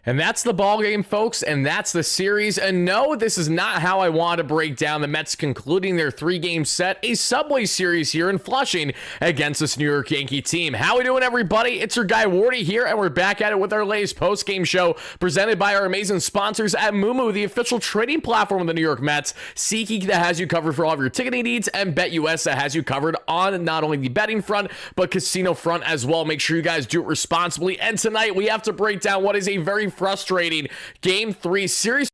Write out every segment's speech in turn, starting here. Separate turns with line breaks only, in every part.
And that's the ball game, folks, and that's the series. And no, this is not how I want to break down the Mets concluding their 3-game set, a Subway Series here in Flushing against this New York Yankee team. How we doing, everybody? It's your guy Wardy here, and we're back at it with our latest post-game show presented by our amazing sponsors at Moomoo, the official trading platform of the New York Mets. SeatGeek that has you covered for all of your ticketing needs, and BetUS that has you covered on not only the betting front, but casino front as well. Make sure you guys do it responsibly. And tonight, we have to break down what is a very frustrating Game 3 series.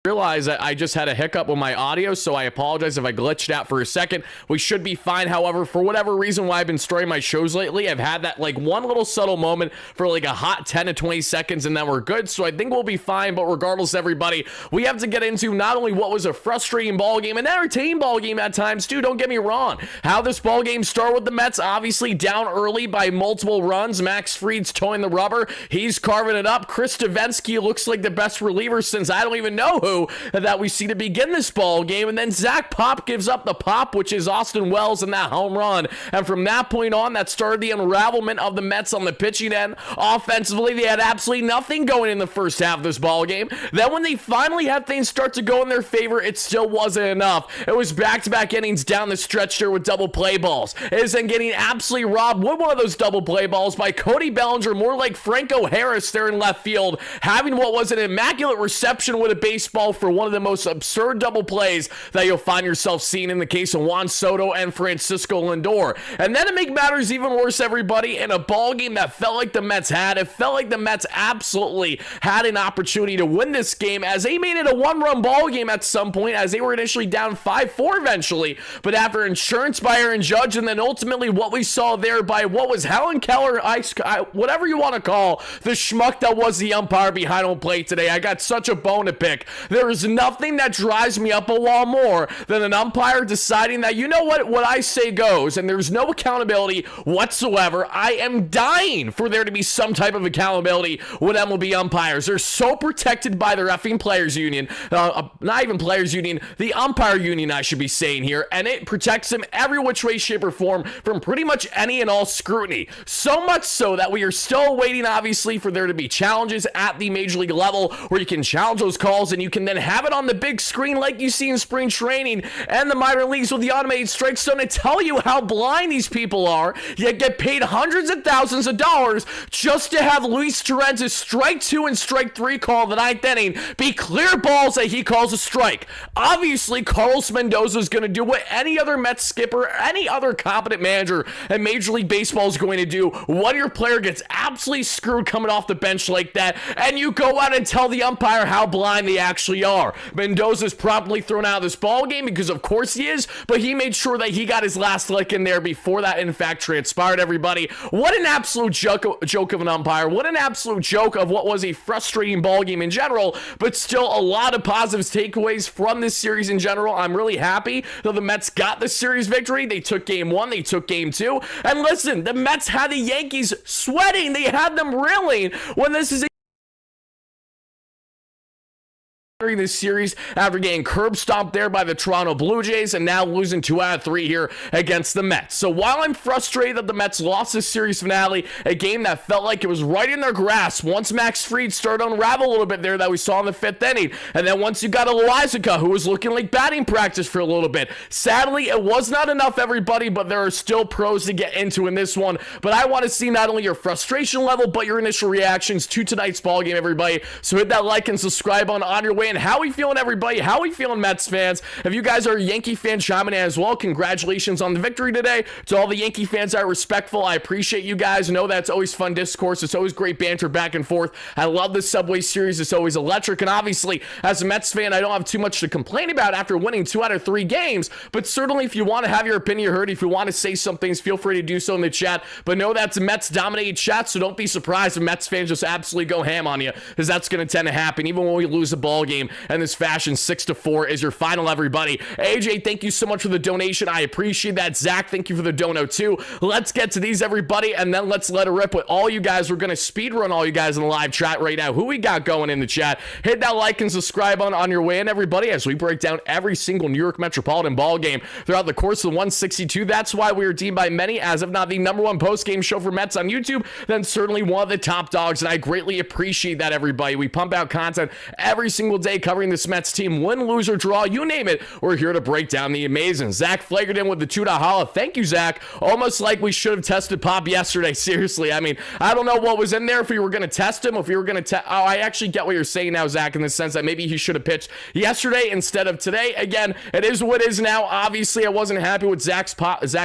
Realize that I just had a hiccup with my audio, so I apologize if I glitched out for a second. We should be fine. However, for whatever reason why I've been starting my shows lately, I've had that like one little subtle moment for like a hot 10 to 20 seconds, and then we're good. So I think we'll be fine. But regardless, everybody, we have to get into not only what was a frustrating ball game, an entertaining ball game at times too, don't get me wrong. How this ball game started with the Mets obviously down early by multiple runs. Max Fried's towing the rubber. He's carving it up. Chris Davinsky looks like the best reliever since I don't even know who that we see to begin this ball game. And then Zach Pop gives up the pop, which is Austin Wells in that home run. And from that point on, that started the unravelment of the Mets on the pitching end. Offensively, they had absolutely nothing going in the first half of this ball game. Then when they finally had things start to go in their favor, it still wasn't enough. It was back-to-back innings down the stretch there with double play balls. It is then getting absolutely robbed with one of those double play balls by Cody Bellinger, more like Franco Harris there in left field, having what was an immaculate reception with a baseball for one of the most absurd double plays that you'll find yourself seeing in the case of Juan Soto and Francisco Lindor. And then to make matters even worse, everybody, in a ball game that felt like the Mets had, it felt like the Mets absolutely had an opportunity to win this game, as they made it a one-run ball game at some point, as they were initially down 5-4 eventually. But after insurance by Aaron Judge, and then ultimately what we saw there by what was Helen Keller, whatever you want to call the schmuck that was the umpire behind home plate today, I got such a bone to pick. There is nothing that drives me up a wall more than an umpire deciding that, you know what I say goes, and there's no accountability whatsoever. I am dying for there to be some type of accountability with MLB umpires. They're so protected by their effing players union, not even players union, the umpire union I should be saying here, and it protects them every which way, shape, or form from pretty much any and all scrutiny. So much so that we are still waiting, obviously, for there to be challenges at the major league level where you can challenge those calls and you can then have it on the big screen like you see in spring training and the minor leagues with the automated strike zone to tell you how blind these people are, yet get paid hundreds of thousands of dollars just to have Luis Torrens' strike 2 and strike 3 call the 9th inning be clear balls that he calls a strike. Obviously, Carlos Mendoza is going to do what any other Mets skipper, any other competent manager in Major League Baseball is going to do when your player gets absolutely screwed coming off the bench like that, and you go out and tell the umpire how blind they actually are. Mendoza's promptly thrown out of this ball game because of course he is, but he made sure that he got his last lick in there before that in fact transpired, everybody. What an absolute joke of an umpire. What an absolute joke of what was a frustrating ball game in general, but still a lot of positive takeaways from this series in general. I'm really happy that the Mets got the series victory. They took game 1, they took game 2, and listen, the Mets had the Yankees sweating. They had them reeling when this is during this series after getting curb stomped there by the Toronto Blue Jays and now losing 2 out of 3 here against the Mets. So while I'm frustrated that the Mets lost this series finale, a game that felt like it was right in their grasp once Max Fried started to unravel a little bit there that we saw in the 5th inning, and then once you got Loaisiga, who was looking like batting practice for a little bit. Sadly, it was not enough, everybody, but there are still pros to get into in this one. But I want to see not only your frustration level, but your initial reactions to tonight's ball game, everybody. So hit that like and subscribe on your way. And how we feeling, everybody? How we feeling, Mets fans? If you guys are Yankee fans chiming in as well, congratulations on the victory today. To all the Yankee fans that are respectful, I appreciate you guys. Know that's always fun discourse. It's always great banter back and forth. I love this Subway Series. It's always electric. And obviously, as a Mets fan, I don't have too much to complain about after winning 2 out of 3 games. But certainly, if you want to have your opinion heard, if you want to say some things, feel free to do so in the chat. But know that's a Mets-dominated chat, so don't be surprised if Mets fans just absolutely go ham on you, because that's going to tend to happen even when we lose a ball game. game in this fashion. 6-4 is your final, everybody. AJ, thank you so much for the donation. I appreciate that. Zach, thank you for the dono too. Let's get to these, everybody, and then let's let it rip with all you guys. We're going to speed run all you guys in the live chat right now. Who we got going in the chat? Hit that like and subscribe on your way in, everybody, as we break down every single New York Metropolitan ball game throughout the course of the 162. That's why we are deemed by many as, if not the #1 post-game show for Mets on YouTube, then certainly one of the top dogs, and I greatly appreciate that, everybody. We pump out content every single day covering this Mets team. Win, lose, or draw, you name it, we're here to break down the amazing. Zach flagged in with the $2 holla. Thank you, Zach. Almost like we should have tested Pop yesterday. Seriously, I mean, I don't know what was in there, if we were going to test him, if we were going to test. Oh, I actually get what you're saying now, Zach, in the sense that maybe he should have pitched yesterday instead of today. Again, it is what it is now. Obviously, I wasn't happy with Zach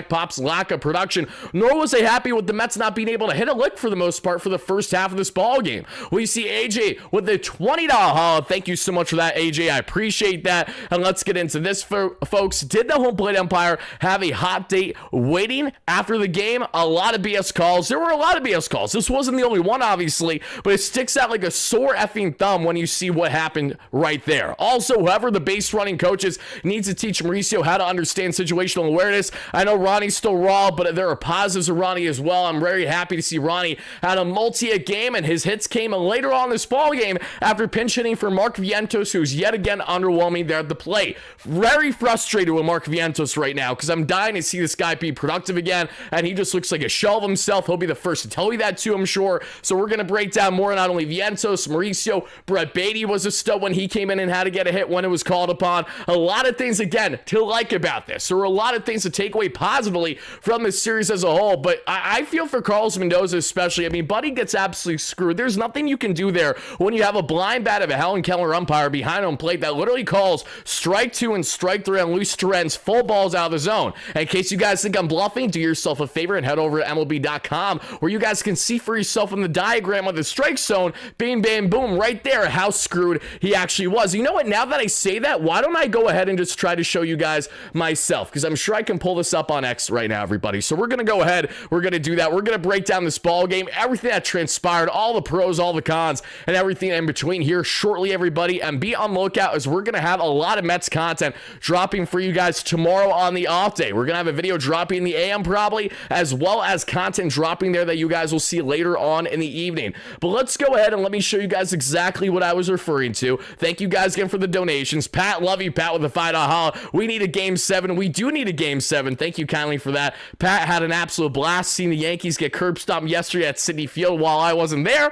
Pop's lack of production, nor was I happy with the Mets not being able to hit a lick for the most part for the first half of this ball game. We see AJ with the $20 holla. Thank you so much for that, AJ. I appreciate that. And let's get into this, folks. Did the home plate umpire have a hot date waiting after the game? A lot of BS calls. There were a lot of BS calls. This wasn't the only one, obviously, but it sticks out like a sore effing thumb when you see what happened right there. Also, whoever the base running coaches needs to teach Mauricio how to understand situational awareness. I know Ronnie's still raw, but there are positives of Ronnie as well. I'm very happy to see Ronnie had a multi-hit game, and his hits came later on this ball game after pinch hitting for Mark Vientos, who's yet again underwhelming there at the plate. Very frustrated with Mark Vientos right now because I'm dying to see this guy be productive again, and he just looks like a shell of himself. He'll be the first to tell you that too, I'm sure. So we're going to break down more, not only Vientos, Mauricio, Brett Beatty was a stud when he came in and had to get a hit when it was called upon. A lot of things, again, to like about this. There were a lot of things to take away positively from this series as a whole, but I feel for Carlos Mendoza especially. I mean, Buddy gets absolutely screwed. There's nothing you can do there when you have a blind bat of a Helen Keller umpire behind home plate that literally calls strike 2 and strike 3 on loose trends, full balls out of the zone. And in case you guys think I'm bluffing, do yourself a favor and head over to MLB.com where you guys can see for yourself in the diagram of the strike zone, bam, bam, boom, right there, how screwed he actually was. You know what? Now that I say that, why don't I go ahead and just try to show you guys myself? Because I'm sure I can pull this up on X right now, everybody. So we're going to go ahead. We're going to do that. We're going to break down this ball game, everything that transpired, all the pros, all the cons, and everything in between here shortly, everybody. And be on the lookout as we're going to have a lot of Mets content dropping for you guys tomorrow on the off day. We're going to have a video dropping in the AM probably, as well as content dropping there that you guys will see later on in the evening. But let's go ahead and let me show you guys exactly what I was referring to. Thank you guys again for the donations. Pat, love you, Pat, with the $5 holla. We need a game 7. We do need a game 7. Thank you kindly for that. Pat had an absolute blast seeing the Yankees get curb stomped yesterday at Citi Field while I wasn't there.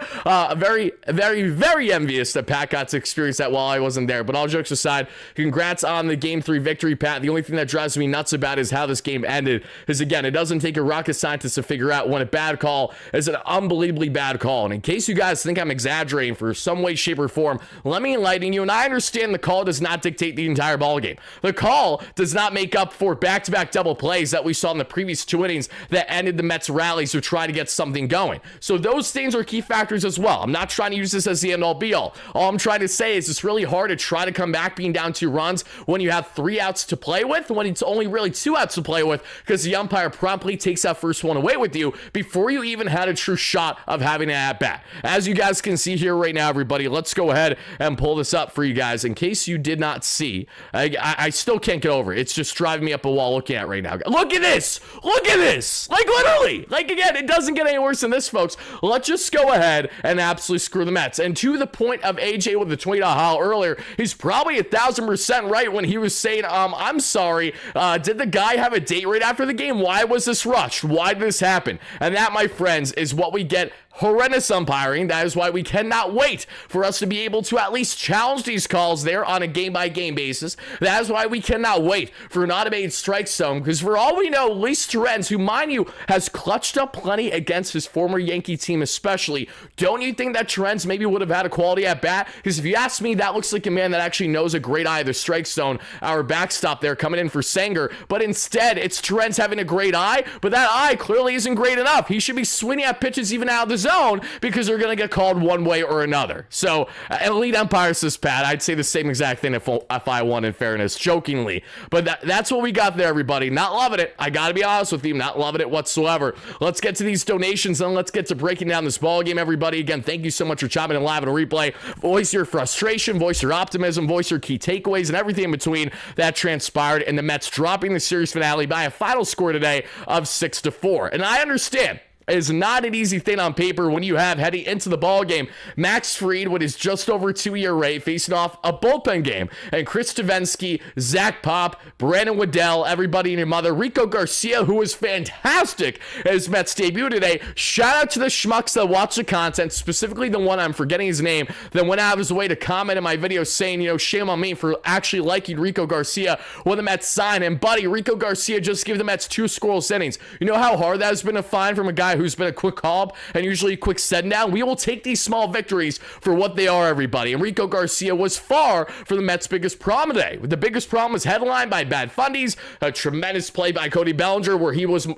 Very, very, very envious that Pat got to experience that while I wasn't there. But all jokes aside, congrats on the Game 3 victory, Pat. The only thing that drives me nuts about is how this game ended. Because again, it doesn't take a rocket scientist to figure out when a bad call is an unbelievably bad call. And in case you guys think I'm exaggerating for some way, shape, or form, let me enlighten you. And I understand the call does not dictate the entire ballgame. The call does not make up for back-to-back double plays that we saw in the previous 2 innings that ended the Mets' rallies to try to get something going. So those things are key factors as well. I'm not trying to use this as the end-all be-all. All I'm trying to say is it's really hard to try to come back being down 2 runs when you have 3 outs to play with, when it's only really 2 outs to play with, because the umpire promptly takes that first one away with you before you even had a true shot of having an at-bat. As you guys can see here right now, everybody, let's go ahead and pull this up for you guys in case you did not see. I still can't get over it. It's just driving me up a wall looking at it right now. Look at this. Look at this. Like literally. Like again, it doesn't get any worse than this, folks. Let's just go ahead and absolutely screw the Mets. And to the point of AJ with the $20 holla earlier, he's probably 1,000% right when he was saying, I'm sorry, did the guy have a date right after the game? Why was this rushed? Why did this happen? And that, my friends, is what we get. Horrendous umpiring. That is why we cannot wait for us to be able to at least challenge these calls there on a game-by-game basis. That is why we cannot wait for an automated strike zone, because for all we know, Luis Torrens, who, mind you, has clutched up plenty against his former Yankee team especially, don't you think that Torrens maybe would have had a quality at bat? Because if you ask me, that looks like a man that actually knows a great eye of the strike zone, our backstop there coming in for Sanger, but instead, it's Torrens having a great eye, but that eye clearly isn't great enough. He should be swinging at pitches even out of the zone, because they're going to get called one way or another. So, elite umpire, says Pat. I'd say the same exact thing if I won, in fairness, jokingly. But that's what we got there, everybody. Not loving it. I got to be honest with you. Not loving it whatsoever. Let's get to these donations, and let's get to breaking down this ball game, everybody. Again, thank you so much for chopping in live and replay. Voice your frustration. frustration, voice your optimism, voice your key takeaways, and everything in between that transpired, and the Mets dropping the series finale by a final score today of 6-4. And I understand is not an easy thing on paper when you have, heading into the ball game, Max Fried with his just over 2-year rate facing off a bullpen game, and Chris Stavinsky, Zach Pop, Brandon Waddell, everybody and your mother, Rico Garcia, who was fantastic as Mets debut today. Shout out to the schmucks that watch the content, specifically the one, I'm forgetting his name, that went out of his way to comment in my video saying, shame on me for actually liking Rico Garcia when the Mets signed him. Buddy, Rico Garcia just gave the Mets 2 scoreless innings. You know how hard that has been to find from a guy who's been a quick call and usually a quick set down? We will take these small victories for what they are, everybody. And Rico Garcia was far from the Mets' biggest problem today. The biggest problem was headlined by bad fundies, a tremendous play by Cody Bellinger where he was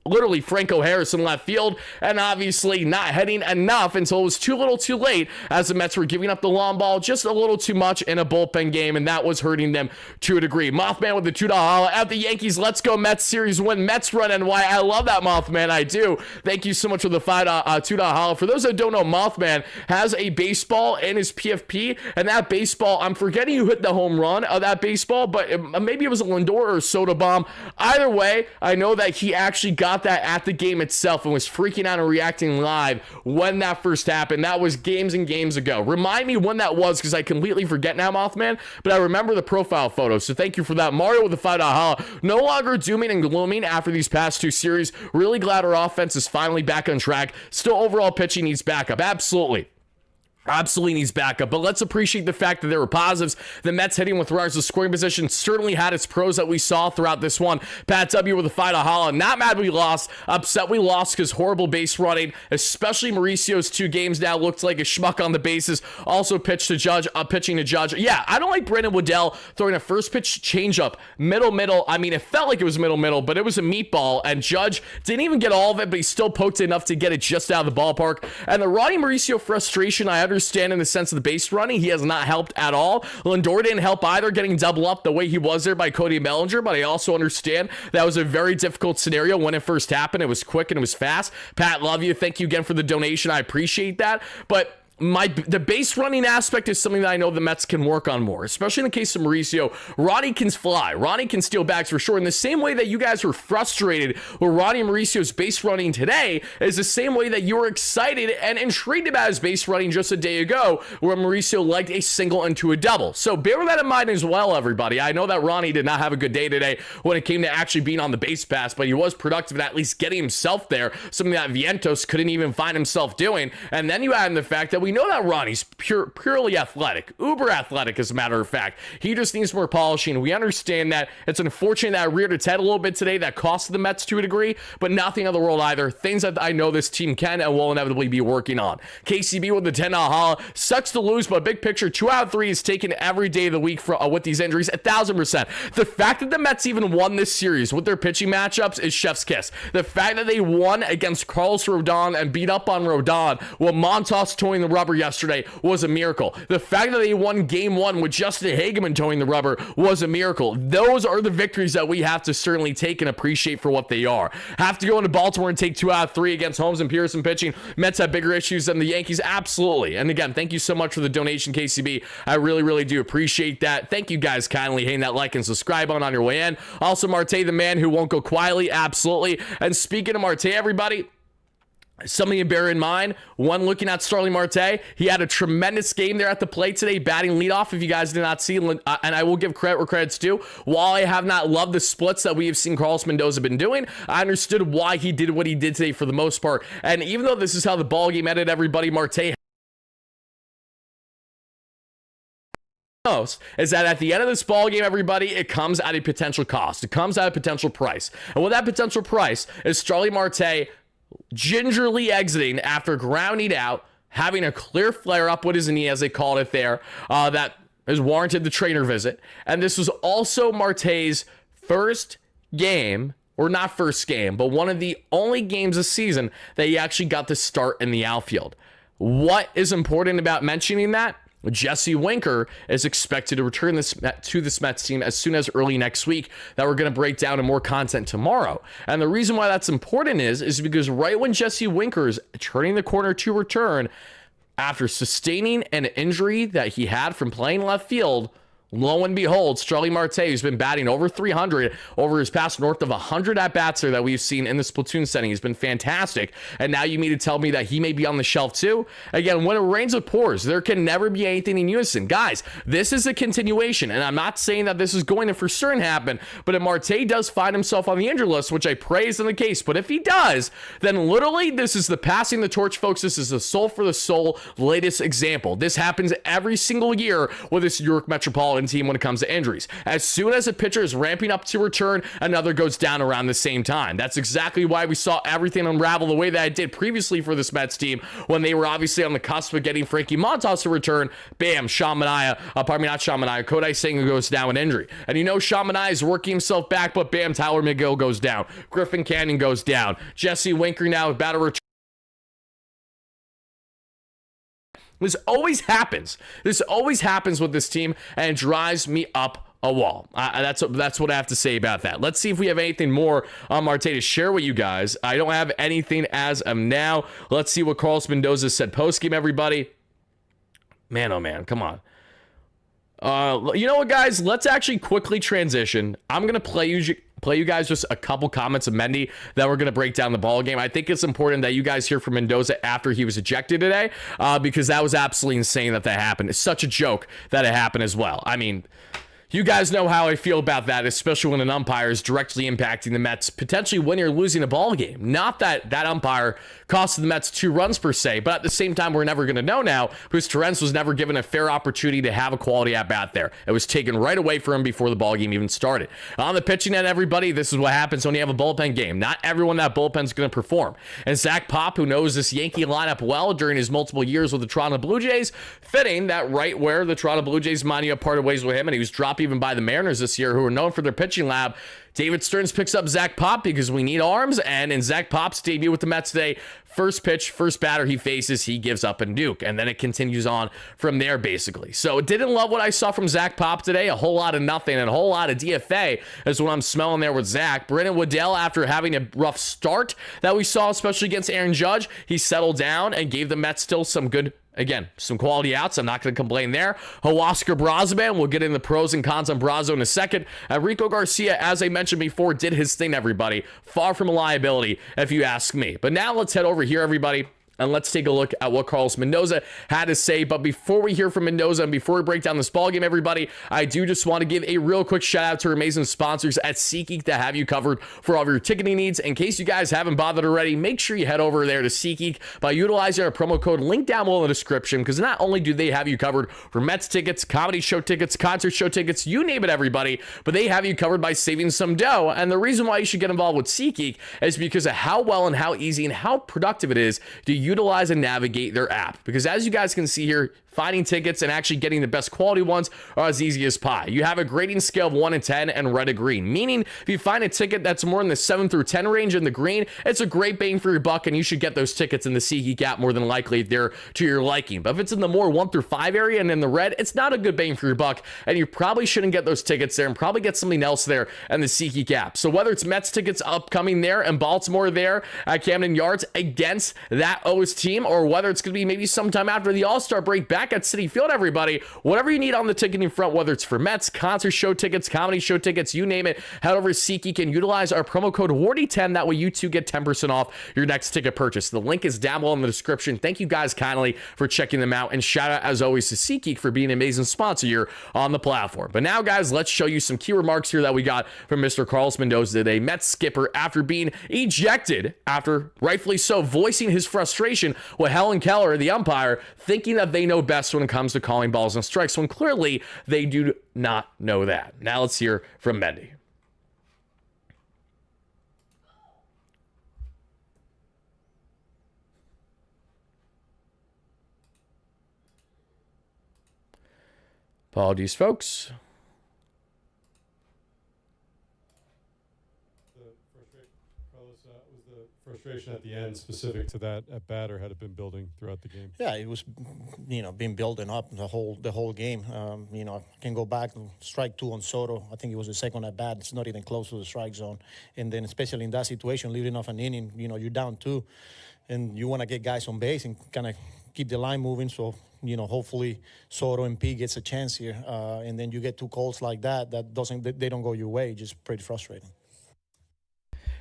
literally Franco Harris in left field, and obviously not hitting enough until it was too little too late, as the Mets were giving up the long ball just a little too much in a bullpen game, and that was hurting them to a degree. Mothman with the $2 holla at the Yankees. Let's go Mets series win. Mets run NY. I love that, Mothman. I do. Thank you so much for the $2 holla. For those that don't know, Mothman has a baseball in his PFP, and that baseball, I'm forgetting who hit the home run of that baseball, but maybe it was a Lindor or a Soda Bomb. Either way, I know that he actually got that at the game itself and was freaking out and reacting live when that first happened. That was games and games ago. Remind me when that was, because I completely forget now, Mothman, but I remember the profile photo, so thank you for that. Mario with the $5 holla. No longer dooming and glooming after these past 2 series. Really glad our offense is finally back on track. Still, overall pitching needs backup. Absolutely needs backup, but let's appreciate the fact that there were positives. The Mets hitting with runners in scoring position certainly had its pros that we saw throughout this one. Pat W with a $5 holla. Not mad we lost, upset we lost because horrible base running, especially Mauricio's 2 games now looked like a schmuck on the bases. Also pitching to Judge. Yeah, I don't like Brandon Waddell throwing a first pitch changeup, middle. I mean, it felt like it was middle, but it was a meatball, and Judge didn't even get all of it, but he still poked it enough to get it just out of the ballpark. And the Ronnie Mauricio frustration, I understand in the sense of the base running, he has not helped at all. Lindor didn't help either, getting double up the way he was there by Cody Bellinger, but I also understand that was a very difficult scenario when it first happened. It was quick and it was fast. Pat, love you. Thank you again for the donation. I appreciate that. But the base running aspect is something that I know the Mets can work on more, especially in the case of Mauricio. Ronnie can fly. Ronnie can steal bags for sure. In the same way that you guys were frustrated with Ronnie Mauricio's base running today is the same way that you were excited and intrigued about his base running just a day ago, where Mauricio legged a single into a double. So bear that in mind as well, everybody. I know that Ronnie did not have a good day today when it came to actually being on the base pass, but he was productive at least getting himself there, something that Vientos couldn't even find himself doing. And then you add in the fact that we know that Ronnie's purely athletic, uber athletic, as a matter of fact. He just needs more polishing. We understand that. It's unfortunate that it reared its head a little bit today. That cost the Mets to a degree, but nothing of the world either. Things that I know this team can and will inevitably be working on. KCB with the $10 holla. Sucks to lose, but big picture, 2 out of 3 is taken every day of the week with these injuries. 1,000%. The fact that the Mets even won this series with their pitching matchups is chef's kiss. The fact that they won against Carlos Rodon and beat up on Rodon while Montas towing the rubber yesterday was a miracle. The fact that they won game 1 with Justin Hageman towing the rubber was a miracle. Those are the victories that we have to certainly take and appreciate for what they are. Have to go into Baltimore and take 2 out of 3 against Holmes and Pearson pitching. Mets have bigger issues than the Yankees. Absolutely. And again, thank you so much for the donation, KCB. I really do appreciate that. Thank you guys kindly hitting that like and subscribe on your way in. Also, Marte, the man who won't go quietly. Absolutely. And speaking of Marte, everybody, something to bear in mind, one, looking at Starling Marte, he had a tremendous game there at the plate today, batting leadoff, if you guys did not see, and I will give credit where credit's due. While I have not loved the splits that we have seen Carlos Mendoza been doing, I understood why he did what he did today for the most part. And even though this is how the ball game ended, everybody, Marte is that at the end of this ball game, everybody, it comes at a potential cost. It comes at a potential price. And what that potential price is, Starling Marte gingerly exiting after grounding out, having a clear flare up with his knee, as they called it there, that has warranted the trainer visit. And this was also Marte's first game, or not first game, but one of the only games this season that he actually got to start in the outfield. What is important about mentioning that? Jesse Winker is expected to return to this Mets team as soon as early next week, that we're going to break down in more content tomorrow. And the reason why that's important is because right when Jesse Winker is turning the corner to return, after sustaining an injury that he had from playing left field. Lo and behold, Starling Marte, who's been batting over 300 over his past north of 100 at-bats there that we've seen in this platoon setting. He's been fantastic. And now you mean to tell me that he may be on the shelf too? Again, when it rains, it pours. There can never be anything in unison. Guys, this is a continuation, and I'm not saying that this is going to for certain happen, but if Marte does find himself on the injured list, which I pray isn't the case, but if he does, then literally this is the passing the torch, folks. This is the soul for the soul latest example. This happens every single year with this York Metropolitan team when it comes to injuries. As soon as a pitcher is ramping up to return, another goes down around the same time. That's exactly why we saw everything unravel the way that I did previously for this Mets team when they were obviously on the cusp of getting Frankie Montas to return. Bam, Kodai Senga goes down with injury. And you know Sean Manaea is working himself back, but bam, Tyler McGill goes down. Griffin Canyon goes down. Jesse Winker now with battle return. This always happens. This always happens with this team, and it drives me up a wall. That's what I have to say about that. Let's see if we have anything more on Marte to share with you guys. I don't have anything as of now. Let's see what Carlos Mendoza said post-game, everybody. Man, oh man, come on. You know what, guys? Let's actually quickly transition. I'm going to play you guys just a couple comments of Mendy that we're going to break down the ball game. I think it's important that you guys hear from Mendoza after he was ejected today, because that was absolutely insane that happened. It's such a joke that it happened as well. I mean, you guys know how I feel about that, especially when an umpire is directly impacting the Mets, potentially when you're losing a ball game. Not that that umpire cost the Mets 2 runs per se, but at the same time, we're never going to know now because Torrens was never given a fair opportunity to have a quality at-bat there. It was taken right away from him before the ball game even started. On the pitching end, everybody, this is what happens when you have a bullpen game. Not everyone in that bullpen is going to perform. And Zach Pop, who knows this Yankee lineup well during his multiple years with the Toronto Blue Jays, fitting that right where the Toronto Blue Jays might have parted ways with him, and he was dropped even by the Mariners this year, who are known for their pitching lab. David Stearns picks up Zach Pop because we need arms, and in Zach Pop's debut with the Mets today, first pitch, first batter he faces, he gives up and Duke, and then it continues on from there, basically. So didn't love what I saw from Zach Pop today. A whole lot of nothing and a whole lot of DFA is what I'm smelling there with Zach. Brennan Waddell, after having a rough start that we saw, especially against Aaron Judge, he settled down and gave the Mets still some good, again, some quality outs. I'm not going to complain there. Huascar Brazoban, we'll get into the pros and cons on Brazo in a second. Rico Garcia, as I mentioned before, did his thing, everybody. Far from a liability, if you ask me. But now let's head over here, everybody, and let's take a look at what Carlos Mendoza had to say. But before we hear from Mendoza and before we break down this ballgame, everybody, I do just want to give a real quick shout out to our amazing sponsors at SeatGeek to have you covered for all of your ticketing needs. In case you guys haven't bothered already, make sure you head over there to SeatGeek by utilizing our promo code link down below in the description, because not only do they have you covered for Mets tickets, comedy show tickets, concert show tickets, you name it, everybody, but they have you covered by saving some dough. And the reason why you should get involved with SeatGeek is because of how well and how easy and how productive it is to utilize and navigate their app. Because as you guys can see here, finding tickets and actually getting the best quality ones are as easy as pie. You have a grading scale of 1 to 10 and red to green, meaning if you find a ticket that's more in the 7 through 10 range in the green, it's a great bang for your buck, and you should get those tickets in the SeatGeek app more than likely if they're to your liking. But if it's in the more 1 through 5 area and in the red, it's not a good bang for your buck, and you probably shouldn't get those tickets there and probably get something else there in the SeatGeek app. So whether it's Mets tickets upcoming there and Baltimore there at Camden Yards against that O's team, or whether it's going to be maybe sometime after the All-Star break back at Citi Field, everybody, whatever you need on the ticketing front, whether it's for Mets, concert show tickets, comedy show tickets, you name it, head over to SeatGeek and utilize our promo code WARDY10. That way you too get 10% off your next ticket purchase. The link is down below in the description. Thank you guys kindly for checking them out, and shout out as always to SeatGeek for being an amazing sponsor here on the platform. But now, guys, let's show you some key remarks here that we got from Mr. Carlos Mendoza today, Mets skipper, after being ejected, after rightfully so voicing his frustration with Helen Keller, the umpire, thinking that they know best when it comes to calling balls and strikes, when clearly they do not know that. Now let's hear from Mendy. Apologies, folks.
Frustration at the end specific to that at bat, or had it been building throughout the game?
Yeah, it was, been building up the whole game. I can go back and strike 2 on Soto. I think it was the second at bat. It's not even close to the strike zone. And then especially in that situation, leading off an inning, you're down 2, and you want to get guys on base and kind of keep the line moving. So, hopefully Soto and P gets a chance here. And then you get two calls like that they don't go your way. Just pretty frustrating.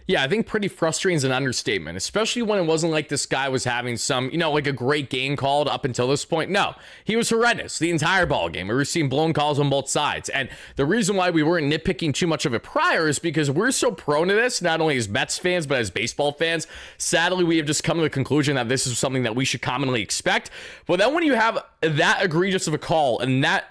Yeah, I think pretty frustrating is an understatement, especially when it wasn't like this guy was having some, like a great game called up until this point. No, he was horrendous the entire ball game. We were seeing blown calls on both sides. And the reason why we weren't nitpicking too much of it prior is because we're so prone to this, not only as Mets fans, but as baseball fans. Sadly, we have just come to the conclusion that this is something that we should commonly expect. But then when you have that egregious of a call and that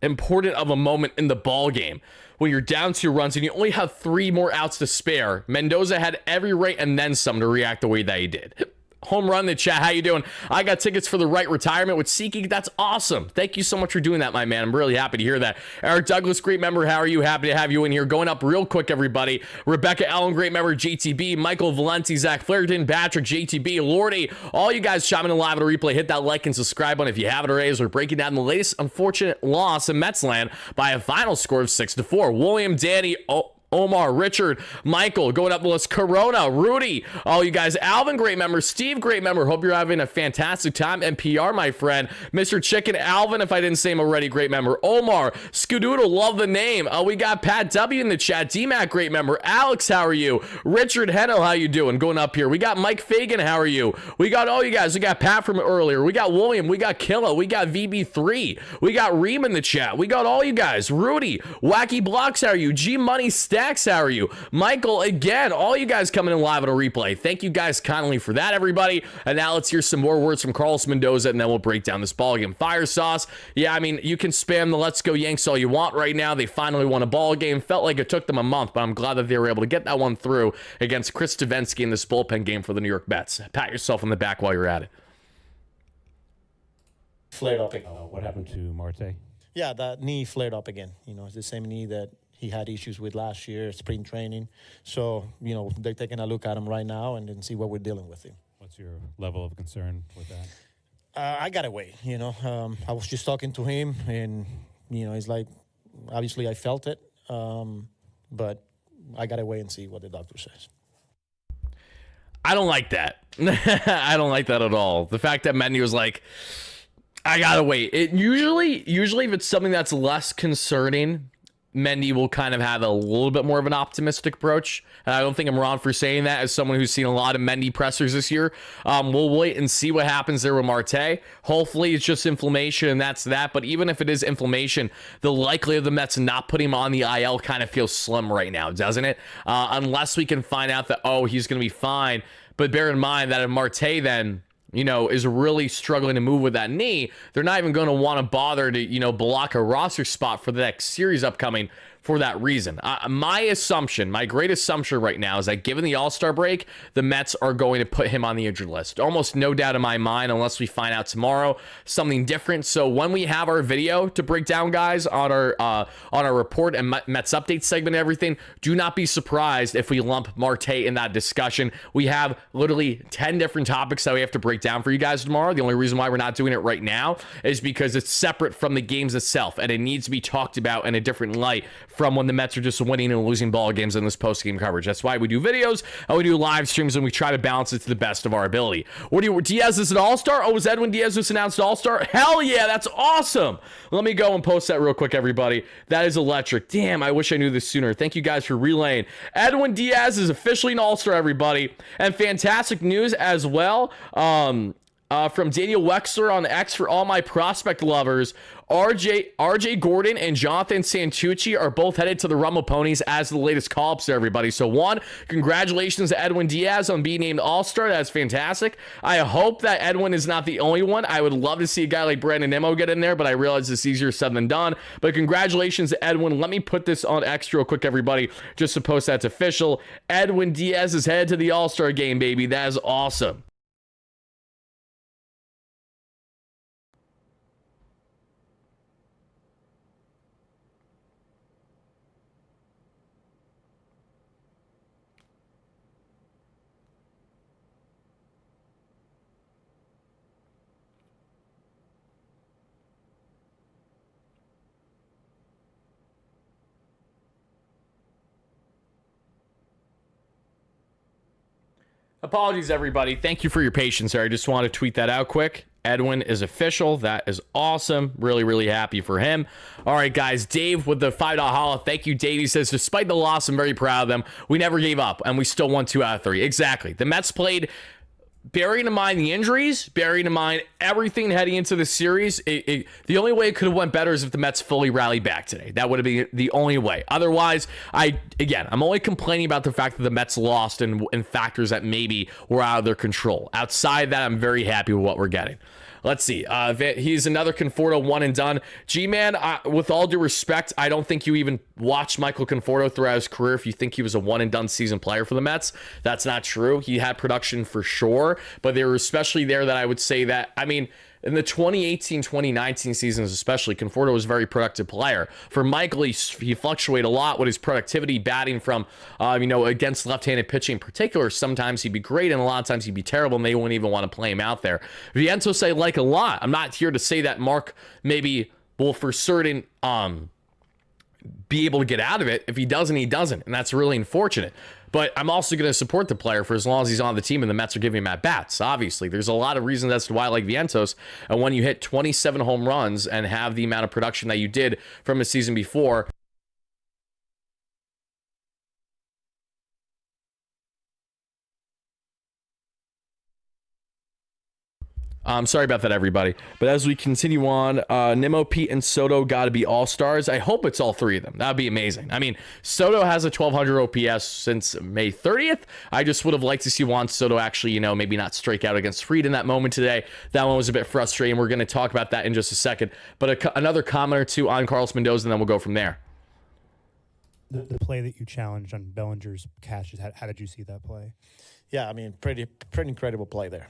important of a moment in the ball game, when you're down 2 runs and you only have 3 more outs to spare, Mendoza had every right and then some to react the way that he did. Home run in the chat. How you doing? I got tickets for the right retirement with SeatGeek. That's awesome. Thank you so much for doing that, my man. I'm really happy to hear that. Eric Douglas, great member. How are you? Happy to have you in here. Going up real quick, everybody. Rebecca Allen, great member. JTB, Michael Valenti, Zach Flaherty, Patrick, JTB, Lordy, all you guys shopping in live at a replay. Hit that like and subscribe button if you haven't already, as we're breaking down the latest unfortunate loss in Mets land by a final score of 6-4. William, Danny, Omar, Richard, Michael, going up the list, Corona, Rudy, all you guys, Alvin, great member, Steve, great member, hope you're having a fantastic time, NPR, my friend, Mr. Chicken, Alvin, if I didn't say him already, great member, Omar, Scudoodle, love the name, we got Pat W in the chat, D-Mac, great member, Alex, how are you, Richard Hennel, how you doing, going up here, we got Mike Fagan, how are you, we got all you guys, we got Pat from earlier, we got William, we got Killa, we got VB3, we got Reem in the chat, we got all you guys, Rudy, Wacky Blocks, how are you, G-Money, Stacks, how are you? Michael, again, all you guys coming in live on a replay. Thank you guys kindly for that, everybody. And now let's hear some more words from Carlos Mendoza, and then we'll break down this ball game. Fire Sauce, yeah, I mean, you can spam the Let's Go Yanks all you want right now. They finally won a ball game. Felt like it took them a month, but I'm glad that they were able to get that one through against Chris Stavinsky in this bullpen game for the New York Mets. Pat yourself on the back while you're at it.
Flared up.
What happened to Marte?
Yeah, that knee flared up again. It's the same knee that he had issues with last year, spring training. So, they're taking a look at him right now and then see what we're dealing with him.
What's your level of concern with that?
I got to wait, I was just talking to him and, he's like, obviously I felt it, but I got to wait and see what the doctor says.
I don't like that. I don't like that at all. The fact that Mendy was like, I got to wait. It usually if it's something that's less concerning, Mendy will kind of have a little bit more of an optimistic approach. And I don't think I'm wrong for saying that as someone who's seen a lot of Mendy pressers this year. We'll wait and see what happens there with Marte. Hopefully it's just inflammation and that's that. But even if it is inflammation, the likelihood of the Mets not putting him on the IL kind of feels slim right now, doesn't it? Unless we can find out that, he's going to be fine. But bear in mind that if Marte then is really struggling to move with that knee, they're not even going to want to bother to, block a roster spot for the next series upcoming for that reason. My great assumption right now is that given the All-Star break, the Mets are going to put him on the injured list. Almost no doubt in my mind, unless we find out tomorrow something different. So when we have our video to break down, guys, on our report and Mets update segment and everything, do not be surprised if we lump Marte in that discussion. We have literally 10 different topics that we have to break down for you guys tomorrow. The only reason why we're not doing it right now is because it's separate from the games itself, and it needs to be talked about in a different light from when the Mets are just winning and losing ball games in this post-game coverage. That's why we do videos and we do live streams, and we try to balance it to the best of our ability. Diaz is an all-star? Oh, is Edwin Diaz just announced all-star? Hell yeah, that's awesome. Let me go and post that real quick, everybody. That is electric. Damn, I wish I knew this sooner. Thank you guys for relaying. Edwin Diaz is officially an all-star, everybody. And fantastic news as well. From Daniel Wexler on X for all my prospect lovers. RJ Gordon and Jonathan Santucci are both headed to the Rumble Ponies as the latest call-ups there, everybody. So one, congratulations to Edwin Diaz on being named All-Star. That's fantastic. I hope that Edwin is not the only one. I would love to see a guy like Brandon Nimmo get in there, but I realize it's easier said than done. But congratulations to Edwin. Let me put this on X real quick, everybody, just to post that's official. Edwin Diaz is headed to the All-Star game, baby. That is awesome. Apologies, everybody. Thank you for your patience there. I just want to tweet that out quick. Edwin is official. That is awesome. Really, really happy for him. All right, guys. Dave with the $5 holla. Thank you, Dave. He says, despite the loss, I'm very proud of them. We never gave up, and we still won 2 out of 3. Exactly. The Mets played, bearing in mind the injuries, bearing in mind everything heading into the series, the only way it could have went better is if the Mets fully rallied back today. That would have been the only way. Otherwise, I'm only complaining about the fact that the Mets lost and factors that maybe were out of their control. Outside that, I'm very happy with what we're getting. Let's see. He's another Conforto one and done. G-Man, with all due respect, I don't think you even watched Michael Conforto throughout his career if you think he was a one and done season player for the Mets. That's not true. He had production for sure, but they were especially there that I would say that, in the 2018-2019 seasons especially, Conforto was a very productive player. For Michael, he fluctuated a lot with his productivity, batting from, against left-handed pitching in particular. Sometimes he'd be great, and a lot of times he'd be terrible, and they wouldn't even want to play him out there. Vientos I like a lot. I'm not here to say that Mark maybe will for certain be able to get out of it. If he doesn't, he doesn't, and that's really unfortunate. But I'm also going to support the player for as long as he's on the team and the Mets are giving him at-bats. Obviously, there's a lot of reasons as to why I like Vientos. And when you hit 27 home runs and have the amount of production that you did from a season before, sorry about that, everybody. But as we continue on, Nimmo, Pete, and Soto got to be all-stars. I hope it's all 3 of them. That would be amazing. Soto has a 1,200 OPS since May 30th. I just would have liked to see Juan Soto actually, maybe not strike out against Fried in that moment today. That one was a bit frustrating. We're going to talk about that in just a second. But another comment or two on Carlos Mendoza, and then we'll go from there.
The play that you challenged on Bellinger's catches, how did you see that play?
Yeah, pretty incredible play there.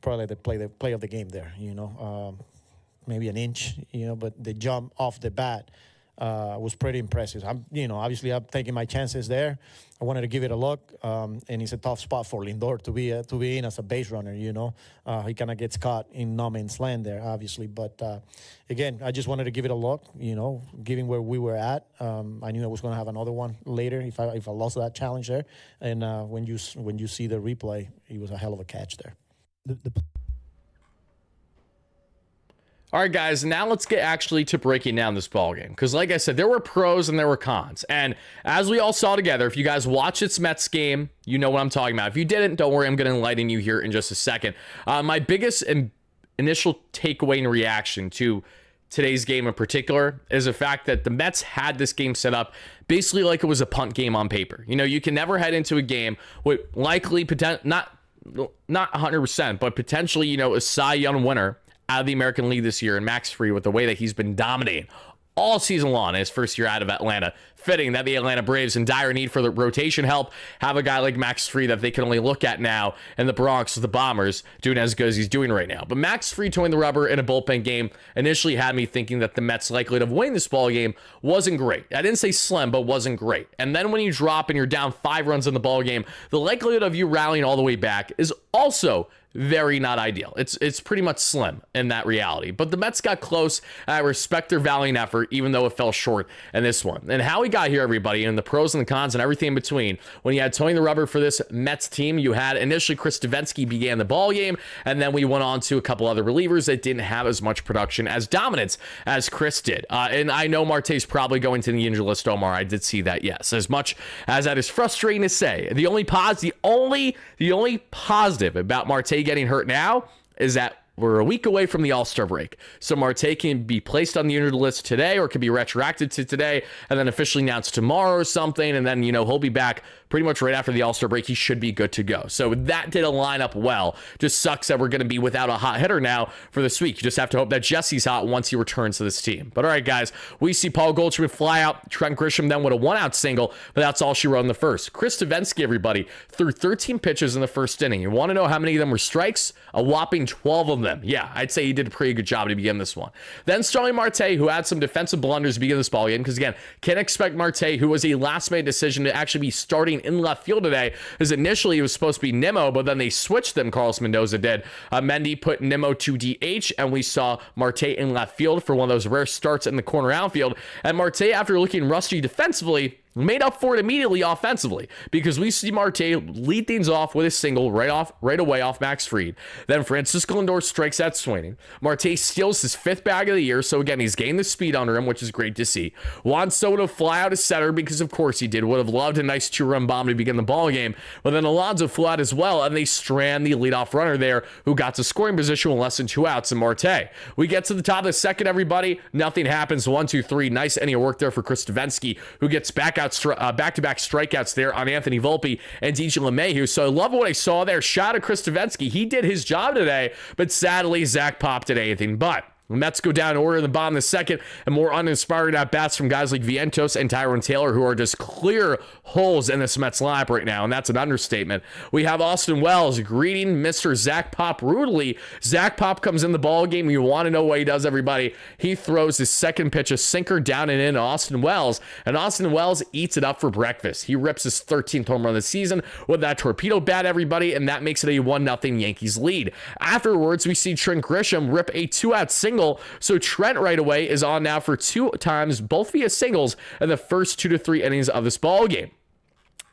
Probably the play of the game there, maybe an inch, but the jump off the bat was pretty impressive. Obviously I'm taking my chances there. I wanted to give it a look, and it's a tough spot for Lindor to be in as a base runner. He kind of gets caught in no man's land there, obviously. But again, I just wanted to give it a look. Given where we were at, I knew I was going to have another one later if I lost that challenge there. And when you see the replay, it was a hell of a catch there.
All right, guys, now let's get actually to breaking down this ball game. Because like I said, there were pros and there were cons. And as we all saw together, if you guys watched this Mets game, you know what I'm talking about. If you didn't, don't worry, I'm going to enlighten you here in just a second. My biggest initial takeaway and reaction to today's game in particular is the fact that the Mets had this game set up basically like it was a punt game on paper. You can never head into a game with likely not 100%, but potentially, a Cy Young winner out of the American League this year, and Max Fried, with the way that he's been dominating all season long in his first year out of Atlanta. Fitting that the Atlanta Braves, in dire need for the rotation help, have a guy like Max Fried that they can only look at now in the Bronx with the Bombers doing as good as he's doing right now. But Max Fried toeing the rubber in a bullpen game initially had me thinking that the Mets' likelihood of winning this ball game wasn't great. I didn't say slim, but wasn't great. And then when you drop and you're down 5 runs in the ball game, the likelihood of you rallying all the way back is also very not ideal. It's pretty much slim in that reality. But the Mets got close. I respect their valiant effort, even though it fell short in this one. And how we got here, everybody, and the pros and the cons and everything in between. When you had toeing the rubber for this Mets team, you had initially Chris Davinsky began the ball game, and then we went on to a couple other relievers that didn't have as much production as dominance as Chris did. And I know Marte's probably going to the injury list, Omar. I did see that, yes. As much as that is frustrating to say, the only positive about Marte getting hurt now is that we're a week away from the All-Star break. So Marte can be placed on the injured list today, or can be retroacted to today and then officially announced tomorrow or something. And then, he'll be back pretty much right after the All-Star break. He should be good to go. So that didn't line up well. Just sucks that we're going to be without a hot hitter now for this week. You just have to hope that Jesse's hot once he returns to this team. But all right, guys, we see Paul Goldschmidt fly out. Trent Grisham then with a 1-out single, but that's all she wrote in the first. Chris Davinsky, everybody, threw 13 pitches in the first inning. You want to know how many of them were strikes? A whopping 12 of them. Yeah, I'd say he did a pretty good job to begin this one. Then Starling Marte, who had some defensive blunders to begin this ballgame, because again, can't expect Marte, who was a last-minute decision to actually be starting in left field today, because initially it was supposed to be Nimmo, but then they switched them. Carlos Mendoza did. Mendy put Nimmo to DH, and we saw Marte in left field for one of those rare starts in the corner outfield. And Marte, after looking rusty defensively, made up for it immediately offensively, because we see Marte lead things off with a single right away off Max Fried. Then Francisco Lindor strikes out swinging. Marte steals his 5th bag of the year, so again, he's gained the speed under him, which is great to see. Juan Soto fly out to center, because of course he did. Would have loved a nice 2-run bomb to begin the ball game, but then Alonso flew out as well, and they strand the leadoff runner there, who got to scoring position with less than 2 outs in Marte. We get to the top of the second, everybody. Nothing happens. 1, 2, 3. Nice inning of work there for Chris Davinsky, who gets back-to-back strikeouts there on Anthony Volpe and DJ LeMahieu. So I love what I saw there. Shout out to Chris Davinsky. He did his job today, but sadly, Zach Pop did anything but. The Mets go down in order in the bottom of the second, and more uninspired at-bats from guys like Vientos and Tyrone Taylor, who are just clear holes in this Mets lineup right now, and that's an understatement. We have Austin Wells greeting Mr. Zach Pop rudely. Zach Pop comes in the ball game. You want to know what he does, everybody. He throws his second pitch, a sinker down and in to Austin Wells, and Austin Wells eats it up for breakfast. He rips his 13th home run of the season with that torpedo bat, everybody, and that makes it a 1-0 Yankees lead. Afterwards, we see Trent Grisham rip a 2-out single. So Trent right away is on now for 2 times, both via singles, in the first 2 to 3 innings of this ball game.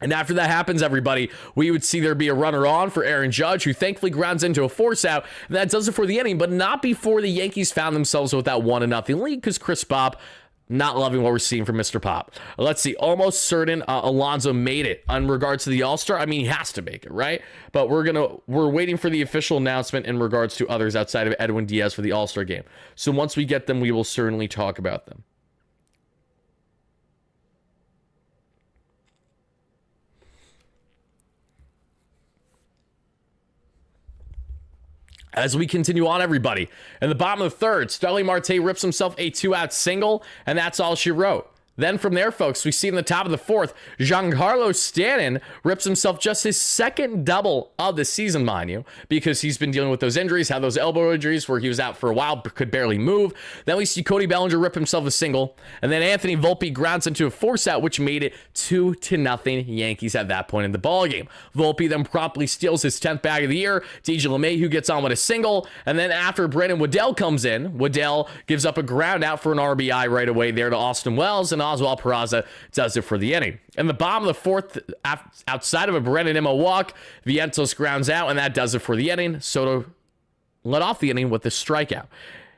And after that happens, everybody, we would see there be a runner on for Aaron Judge, who thankfully grounds into a force out. And that does it for the inning, but not before the Yankees found themselves with that 1-0 lead, because Chris Bob not loving what we're seeing from Mr. Pop. Let's see. Almost certain Alonso made it in regards to the All-Star. I mean, he has to make it, right? But we're waiting for the official announcement in regards to others outside of Edwin Diaz for the All-Star game. So once we get them, we will certainly talk about them. As we continue on, everybody, in the bottom of the third, Starling Marte rips himself a 2-out single, and that's all she wrote. Then from there, folks, we see in the top of the fourth, Giancarlo Stanton rips himself just his 2nd double of the season, mind you, because he's been dealing with those injuries, had those elbow injuries where he was out for a while, could barely move. Then we see Cody Bellinger rip himself a single, and then Anthony Volpe grounds into a force out, which made it 2-0 Yankees at that point in the ballgame. Volpe then promptly steals his 10th bag of the year. DJ LeMahieu gets on with a single, and then after Brandon Waddell comes in, Waddell gives up a ground out for an RBI right away there to Austin Wells, and Oswald Peraza does it for the inning. In the bottom of the fourth, outside of a Brennan Nimmo walk, Vientos grounds out, and that does it for the inning. Soto led off the inning with a strikeout.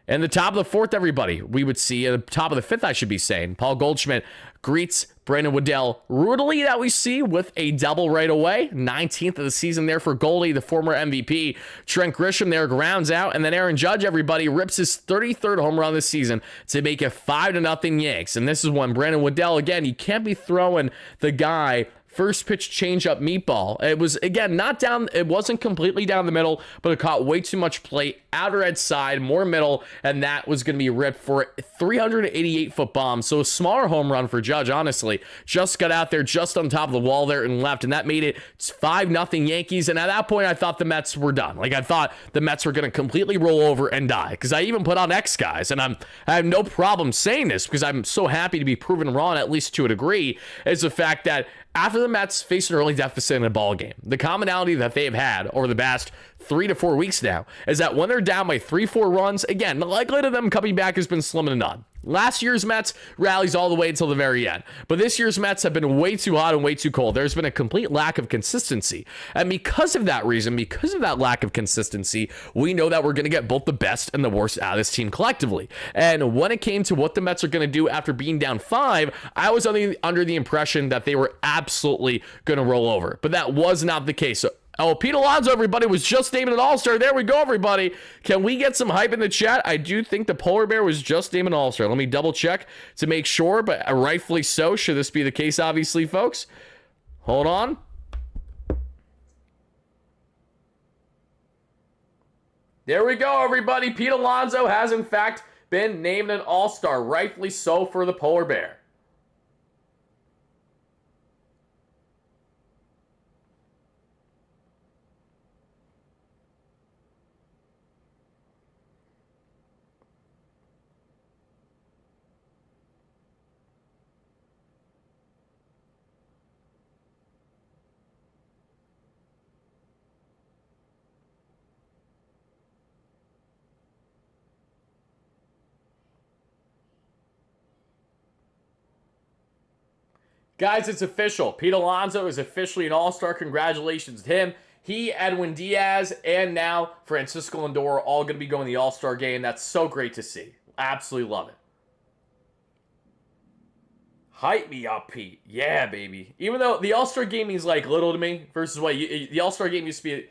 In the top of the fourth, everybody, we would see, at the top of the fifth, I should be saying, Paul Goldschmidt greets Brandon Waddell rudely, that we see, with a double right away. 19th of the season there for Goldie, the former MVP. Trent Grisham there grounds out, and then Aaron Judge, everybody, rips his 33rd home run this season to make it 5-0 Yanks. And this is when Brandon Waddell, again, you can't be throwing the guy first pitch changeup meatball. It was, again, not down, it wasn't completely down the middle, but it caught way too much plate, outer edge side, more middle, and that was going to be ripped for a 388-foot bomb. So a smaller home run for Judge, honestly. Just got out there just on top of the wall there and left, and that made it 5-0 Yankees. And at that point, I thought the Mets were done. Like, I thought the Mets were going to completely roll over and die, because I even put on X guys, and I have no problem saying this because I'm so happy to be proven wrong, at least to a degree, is the fact that after the Mets faced an early deficit in a ball game, the commonality that they have had over the past 3 to 4 weeks now is that when they're down by 3-4 runs, again, the likelihood of them coming back has been slim to none. Last year's Mets rallies all the way until the very end. But this year's Mets have been way too hot and way too cold. There's been a complete lack of consistency. And because of that reason, because of that lack of consistency, we know that we're going to get both the best and the worst out of this team collectively. And when it came to what the Mets are going to do after being down 5, I was under the impression that they were absolutely going to roll over. But that was not the case. So, Pete Alonso, everybody, was just named an All-Star. There we go, everybody. Can we get some hype in the chat? I do think the Polar Bear was just named an All-Star. Let me double check to make sure, but rightfully so. Should this be the case, obviously, folks? Hold on. There we go, everybody. Pete Alonso has, in fact, been named an All-Star. Rightfully so for the Polar Bear. Guys, it's official. Pete Alonso is officially an all-star. Congratulations to him. He, Edwin Diaz, and now Francisco Lindor are all going to be going to the all-star game. That's so great to see. Absolutely love it. Hype me up, Pete. Yeah, baby. Even though the all-star game is like little to me versus what the all-star game used to be.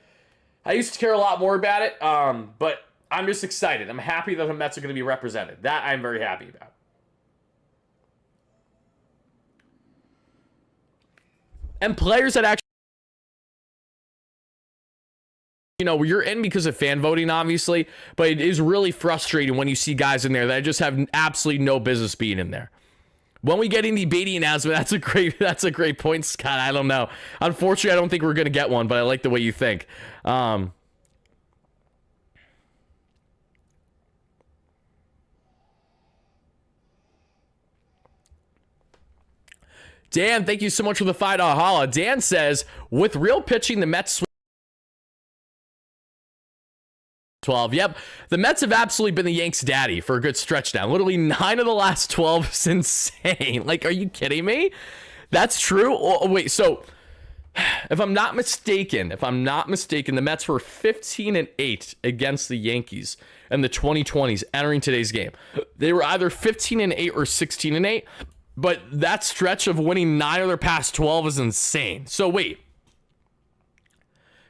I used to care a lot more about it, but I'm just excited. I'm happy that the Mets are going to be represented. That I'm very happy about. And players that actually, you know, you're in because of fan voting, obviously, but it is really frustrating when you see guys in there that just have absolutely no business being in there. When we get in the Beatty announcement, that's a great point, Scott. I don't know. Unfortunately, I don't think we're gonna get one, but I like the way you think. Dan, thank you so much for the $5 holla. Dan says, with real pitching, the Mets 12. Yep. The Mets have absolutely been the Yanks' daddy for a good stretch now. Literally 9 of the last 12 is insane. Like, are you kidding me? That's true. Oh, wait, so if I'm not mistaken, the Mets were 15-8 against the Yankees in the 2020s entering today's game. They were either 15-8 or 16-8, but that stretch of winning 9 of their past 12 is insane. So wait.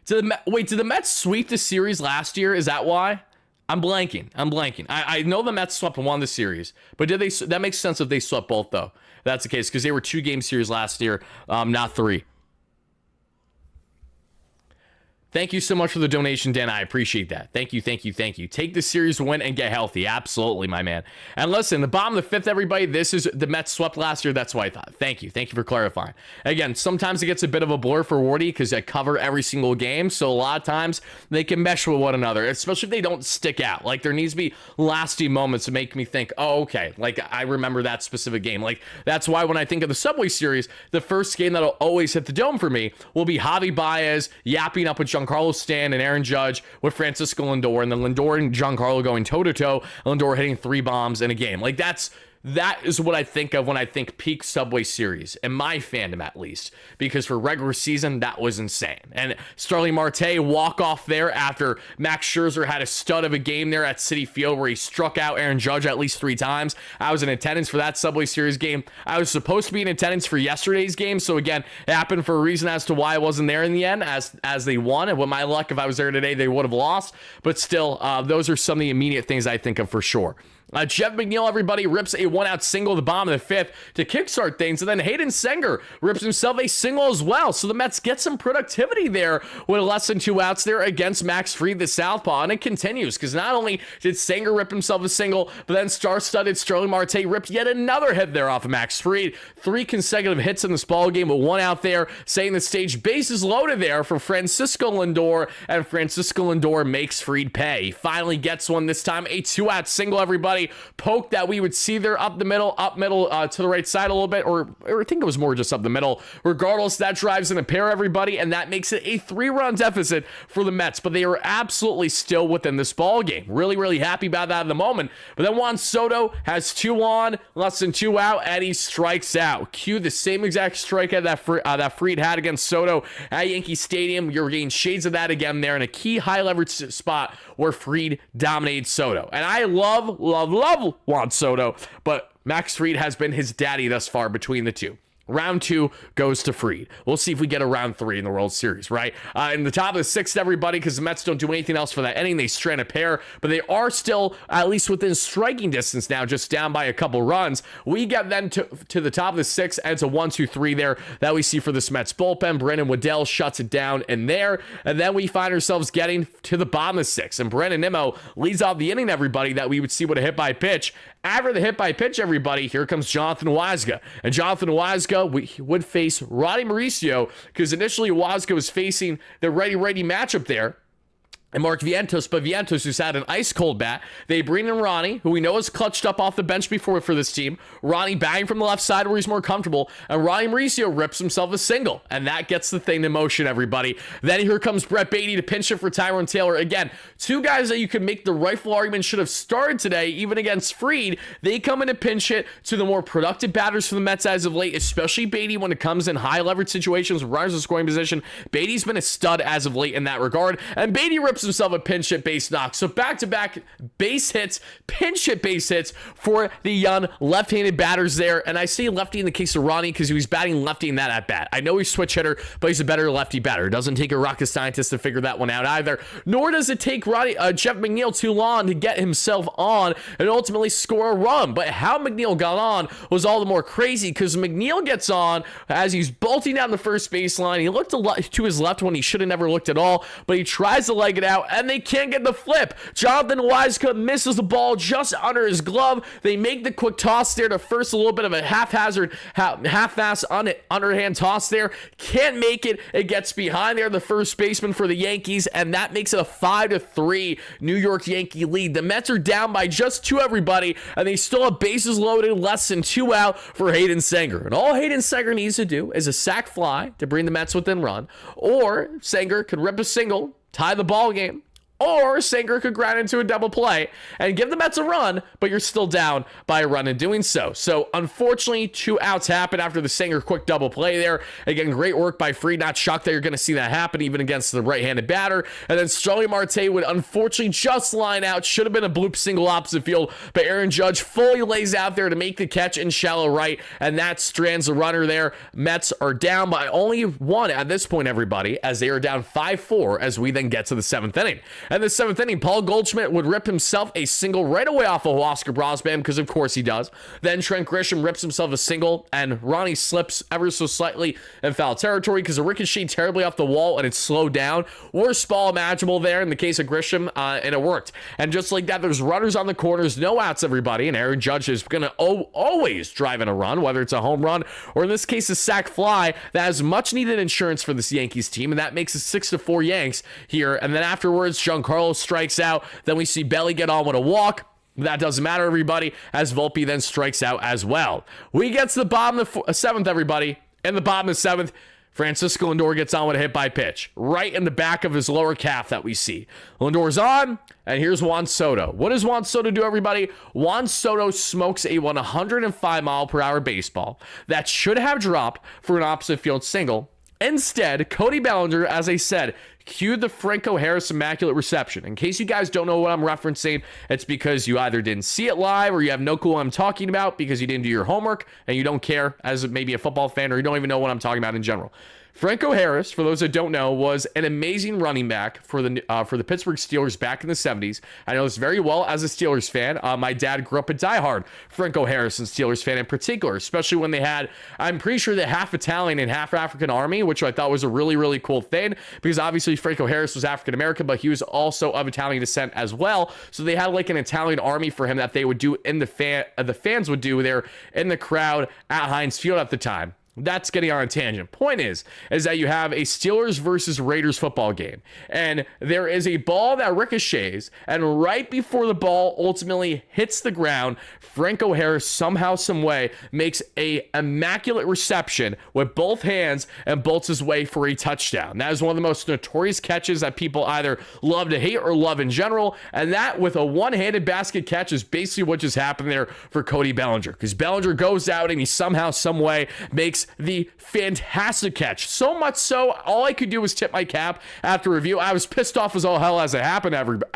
Did the Mets sweep the series last year? Is that why? I'm blanking. I know the Mets swept and won the series, but did they? That makes sense if they swept both, though. That's the case, because they were 2-game series last year, not 3. Thank you so much for the donation, Dan. I appreciate that. Thank you. Take the series win and get healthy. Absolutely, my man. And listen, the bottom of the 5th, everybody, this is the Mets swept last year. That's what I thought. Thank you for clarifying. Again, sometimes it gets a bit of a blur for Wardy because I cover every single game. So a lot of times they can mesh with one another, especially if they don't stick out. Like, there needs to be lasting moments to make me think, oh, okay, like I remember that specific game. Like, that's why when I think of the Subway Series, the first game that'll always hit the dome for me will be Javi Baez yapping up with Giancarlo Stanton and Aaron Judge with Francisco Lindor, and then Lindor and Giancarlo going toe-to-toe, Lindor hitting 3 bombs in a game. Like, that is what I think of when I think peak Subway Series, in my fandom at least, because for regular season, that was insane. And Starling Marte walk off there after Max Scherzer had a stud of a game there at Citi Field where he struck out Aaron Judge at least 3 times. I was in attendance for that Subway Series game. I was supposed to be in attendance for yesterday's game, so again, it happened for a reason as to why I wasn't there in the end, as they won. And with my luck, if I was there today, they would have lost. But still, those are some of the immediate things I think of for sure. Jeff McNeil, everybody, rips a 1-out single at the bottom of the 5th to kickstart things, and then Hayden Senger rips himself a single as well. So the Mets get some productivity there with less than 2 outs there against Max Fried, the southpaw, and it continues because not only did Senger rip himself a single, but then star-studded Starling Marte ripped yet another hit there off of Max Fried. 3 consecutive hits in this ball game with 1 out there, setting the stage. Bases loaded there for Francisco Lindor, and Francisco Lindor makes Fried pay. He finally gets one this time, a 2-out single, everybody. Poke that we would see there up middle to the right side a little bit, or I think it was more just up the middle. Regardless, that drives in a pair, everybody, and that makes it a 3-run deficit for the Mets, but they are absolutely still within this ball game. Really happy about that at the moment. But then Juan Soto has 2 on, less than 2 out, and he strikes out. Cue the same exact strikeout that Fried had against Soto at Yankee Stadium. You're getting shades of that again there in a key high leverage spot where Fried dominated Soto. And I love Juan Soto, but Max Fried has been his daddy thus far between the two. Round 2 goes to Fried. We'll see if we get a round 3 in the World Series, right? In the top of the 6th, everybody, because the Mets don't do anything else for that inning. They strand a pair, but they are still at least within striking distance now, just down by a couple runs. We get then to the top of the 6th, and it's a 1-2-3 there that we see for this Mets bullpen. Brendan Waddell shuts it down in there, and then we find ourselves getting to the bottom of the 6th, and Brendan Nimmo leads off the inning, everybody, that we would see with a hit by pitch. After the hit by pitch, everybody, here comes Jonathan Wazga. And Jonathan Wazga would face Roddy Mauricio, because initially Wazga was facing the righty-righty matchup there and Mark Vientos, but Vientos, who's had an ice-cold bat. They bring in Ronnie, who we know has clutched up off the bench before for this team. Ronnie batting from the left side where he's more comfortable, and Ronnie Mauricio rips himself a single, and that gets the thing in motion, everybody. Then here comes Brett Beatty to pinch it for Tyrone Taylor. Again, two guys that you could make the rightful argument should have started today, even against Fried. They come in to pinch it to the more productive batters for the Mets as of late, especially Beatty when it comes in high-leverage situations, runners in scoring position. Beatty's been a stud as of late in that regard, and Beatty rips himself a pinch hit base knock. So back-to-back base hits, pinch hit base hits for the young left-handed batters there. And I say lefty in the case of Ronnie because he was batting lefty in that at bat. I know he's switch hitter, but he's a better lefty batter. It doesn't take a rocket scientist to figure that one out either. Nor does it take Jeff McNeil too long to get himself on and ultimately score a run. But how McNeil got on was all the more crazy because McNeil gets on as he's bolting down the first baseline. He looked to his left when he should have never looked at all, but he tries to leg it out, and they can't get the flip. Jonathan Wisecup misses the ball just under his glove. They make the quick toss there to first, a little bit of a half-ass underhand toss there. Can't make it. It gets behind there, the first baseman for the Yankees, and that makes it a 5-3 New York Yankee lead. The Mets are down by just 2, everybody, and they still have bases loaded, less than 2 out for Hayden Sanger. And all Hayden Sanger needs to do is a sac fly to bring the Mets within run, or Sanger could rip a single, tie the ball game, or Sanger could grind into a double play and give the Mets a run, but you're still down by a run in doing so. So, unfortunately, 2 outs happen after the Sanger quick double play there. Again, great work by Fried. Not shocked that you're going to see that happen even against the right-handed batter. And then Starling Marte would unfortunately just line out. Should have been a bloop single opposite field, but Aaron Judge fully lays out there to make the catch in shallow right, and that strands the runner there. Mets are down by only 1 at this point, everybody, as they are down 5-4 as we then get to the 7th inning. And the 7th inning, Paul Goldschmidt would rip himself a single right away off of Oscar Brosman, because of course he does. Then Trent Grisham rips himself a single, and Ronnie slips ever so slightly in foul territory because it ricocheted terribly off the wall and it slowed down. Worst ball imaginable there in the case of Grisham, and it worked. And just like that, there's runners on the corners, no outs, everybody, and Aaron Judge is going to always drive in a run, whether it's a home run or in this case a sac fly. That has much needed insurance for this Yankees team, and that makes it 6-4 Yanks here. And then afterwards, Giancarlo strikes out. Then we see Belly get on with a walk. That doesn't matter, everybody, as Volpe then strikes out as well. We get to the bottom of the 7th, everybody. In the bottom of the 7th, Francisco Lindor gets on with a hit by pitch right in the back of his lower calf that we see. Lindor's on, and here's Juan Soto. What does Juan Soto do, everybody? Juan Soto smokes a 105-mile-per-hour baseball that should have dropped for an opposite field single. Instead, Cody Bellinger, as I said, cued the Franco Harris Immaculate Reception. In case you guys don't know what I'm referencing, it's because you either didn't see it live or you have no clue what I'm talking about because you didn't do your homework and you don't care as maybe a football fan, or you don't even know what I'm talking about in general. Franco Harris, for those that don't know, was an amazing running back for the Pittsburgh Steelers back in the 70s. I know this very well as a Steelers fan. My dad grew up a diehard Franco Harris and Steelers fan in particular, especially when they had, I'm pretty sure, the half Italian and half African army, which I thought was a really, really cool thing because obviously Franco Harris was African American, but he was also of Italian descent as well. So they had like an Italian army for him that they would do in the fans would do there in the crowd at Heinz Field at the time. That's getting on a tangent. Point is that you have a Steelers versus Raiders football game, and there is a ball that ricochets, and right before the ball ultimately hits the ground, Franco Harris somehow, some way makes a immaculate reception with both hands and bolts his way for a touchdown. That is one of the most notorious catches that people either love to hate or love in general, and that with a one-handed basket catch is basically what just happened there for Cody Bellinger, because Bellinger goes out and he somehow, some way makes the fantastic catch. So much so, all I could do was tip my cap after review. I was pissed off as all hell as it happened,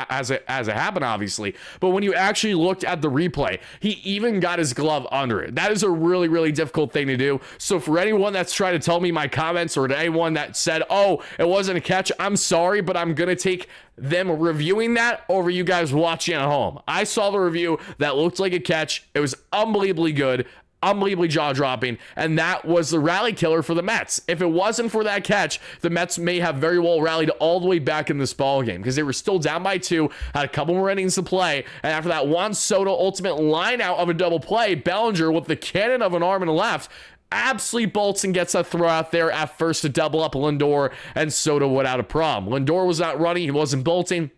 as it happened, obviously. But when you actually looked at the replay, he even got his glove under it. That is a really, really difficult thing to do. So for anyone that's trying to tell me my comments, or to anyone that said, oh, it wasn't a catch, I'm sorry, but I'm going to take them reviewing that over you guys watching at home. I saw the review that looked like a catch. It was unbelievably good, unbelievably jaw-dropping, and that was the rally killer for the Mets. If it wasn't for that catch, the Mets may have very well rallied all the way back in this ball game because they were still down by 2, had a couple more innings to play, and after that Juan Soto ultimate line out of a double play, Bellinger with the cannon of an arm in the left absolutely bolts and gets a throw out there at first to double up Lindor, and Soto without a problem. Lindor was not running. He wasn't bolting.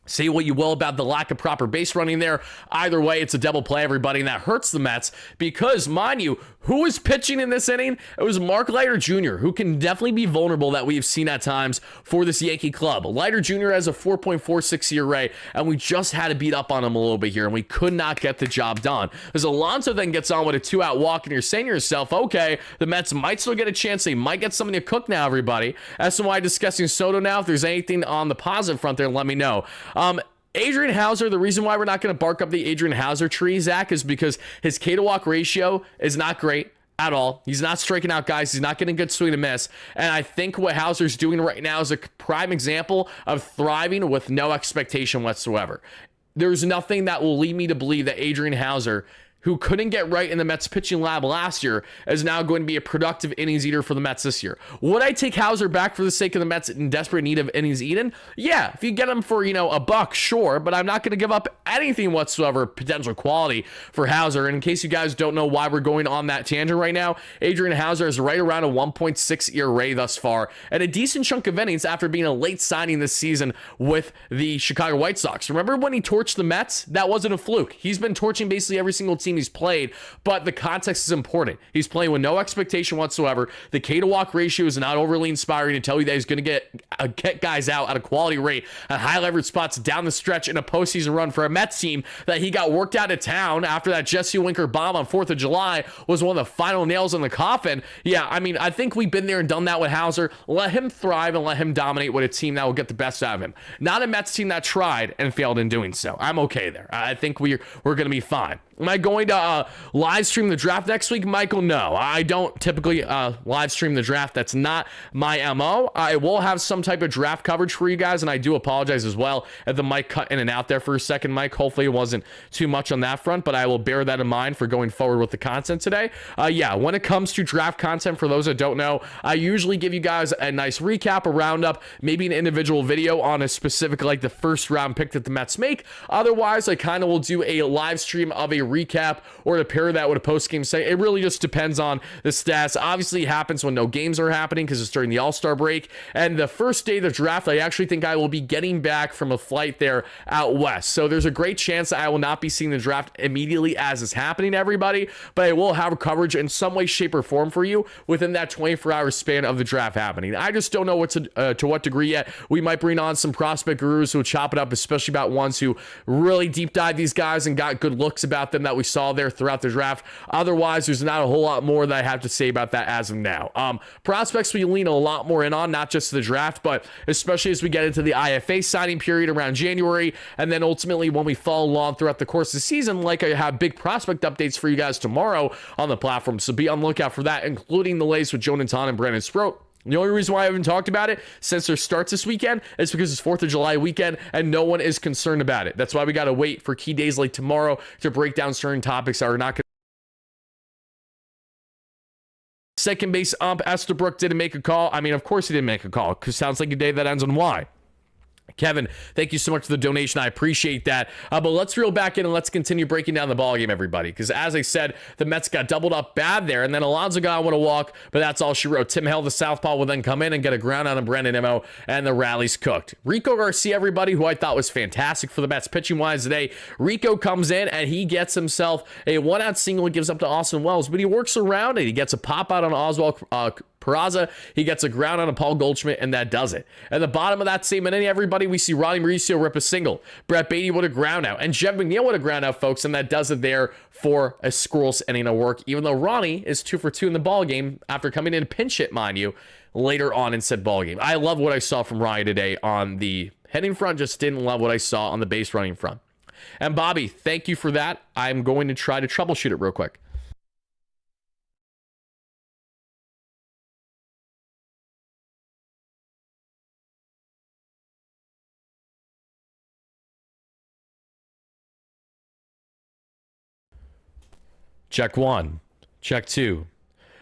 Say what you will about the lack of proper base running there. Either way, it's a double play, everybody, and that hurts the Mets because, mind you, who was pitching in this inning? It was Mark Leiter Jr., who can definitely be vulnerable that we've seen at times for this Yankee club. Leiter Jr. has a 4.46 ERA, and we just had to beat up on him a little bit here, and we could not get the job done. As Alonso then gets on with a 2-out walk, and you're saying to yourself, okay, the Mets might still get a chance. They might get something to cook now, everybody. SNY discussing Soto now. If there's anything on the positive front there, let me know. Adrian Hauser, the reason why we're not going to bark up the Adrian Hauser tree, Zach, is because his K to walk ratio is not great at all. He's not striking out guys. He's not getting good swing and miss. And I think what Hauser's doing right now is a prime example of thriving with no expectation whatsoever. There's nothing that will lead me to believe that Adrian Hauser, who couldn't get right in the Mets pitching lab last year, is now going to be a productive innings eater for the Mets this year. Would I take Hauser back for the sake of the Mets in desperate need of innings eaten? Yeah, if you get him for, $1, sure, but I'm not going to give up anything whatsoever potential quality for Hauser. And in case you guys don't know why we're going on that tangent right now, Adrian Hauser is right around a 1.6 ERA thus far, and a decent chunk of innings after being a late signing this season with the Chicago White Sox. Remember when he torched the Mets? That wasn't a fluke. He's been torching basically every single team he's played, but the context is important. He's playing with no expectation whatsoever. The K to walk ratio is not overly inspiring to tell you that he's going to get guys out at a quality rate at high leverage spots down the stretch in a postseason run for a Mets team that he got worked out of town after that Jesse Winker bomb on 4th of July was one of the final nails in the coffin. Yeah, I think we've been there and done that with Hauser. Let him thrive and let him dominate with a team that will get the best out of him. Not a Mets team that tried and failed in doing so. I'm okay there. I think we're going to be fine. Am I going to live stream the draft next week, Michael? No, I don't typically live stream the draft. That's not my MO. I will have some type of draft coverage for you guys, and I do apologize as well if the mic cut in and out there for a second, Mike. Hopefully it wasn't too much on that front, but I will bear that in mind for going forward with the content today. Yeah, when it comes to draft content, for those that don't know, I usually give you guys a nice recap, a roundup, maybe an individual video on a specific, like the first round pick that the Mets make. Otherwise, I kind of will do a live stream of a recap or to pair that with a post-game say. It really just depends on the stats. Obviously, it happens when no games are happening because it's during the All-Star break. And the first day of the draft, I actually think I will be getting back from a flight there out west. So there's a great chance that I will not be seeing the draft immediately as it's happening, everybody, but I will have coverage in some way, shape, or form for you within that 24-hour span of the draft happening. I just don't know what to what degree yet. We might bring on some prospect gurus who will chop it up, especially about ones who really deep dive these guys and got good looks about them that we saw there throughout the draft. Otherwise, there's not a whole lot more that I have to say about that as of now. Prospects we lean a lot more in on, not just the draft, but especially as we get into the IFA signing period around January, and then ultimately when we follow along throughout the course of the season, like I have big prospect updates for you guys tomorrow on the platform, so be on the lookout for that, including the latest with Joe Nathan and Brandon Sproat. The only reason why I haven't talked about it since there starts this weekend is because it's 4th of July weekend and no one is concerned about it. That's why we got to wait for key days like tomorrow to break down certain topics that are not going to. Second base ump Estabrook didn't make a call. Of course he didn't make a call because it sounds like a day that ends on Y. Kevin, thank you so much for the donation. I appreciate that. But let's reel back in and let's continue breaking down the ballgame, everybody. Because as I said, the Mets got doubled up bad there, and then Alonso got on with a walk, but that's all she wrote. Tim Hell, the southpaw, will then come in and get a ground out on WardyNYM, and the rally's cooked. Rico Garcia, everybody, who I thought was fantastic for the Mets pitching-wise today. Rico comes in, and he gets himself a one-out single and gives up to Austin Wells, but he works around it. He gets a pop-out on Oswald Peraza, he gets a ground on a Paul Goldschmidt, and that does it. At the bottom of that same inning, everybody, we see Ronnie Mauricio rip a single. Brett Beatty would a ground out, and Jeff McNeil would a ground out, folks, and that does it there for a scoreless inning of work, even though Ronnie is 2 for 2 in the ball game after coming in pinch hit, mind you, later on in said ball game. I love what I saw from Ronnie today on the hitting front, just didn't love what I saw on the base running front. And Bobby, thank you for that. I'm going to try to troubleshoot it real quick. Check 1. Check 2.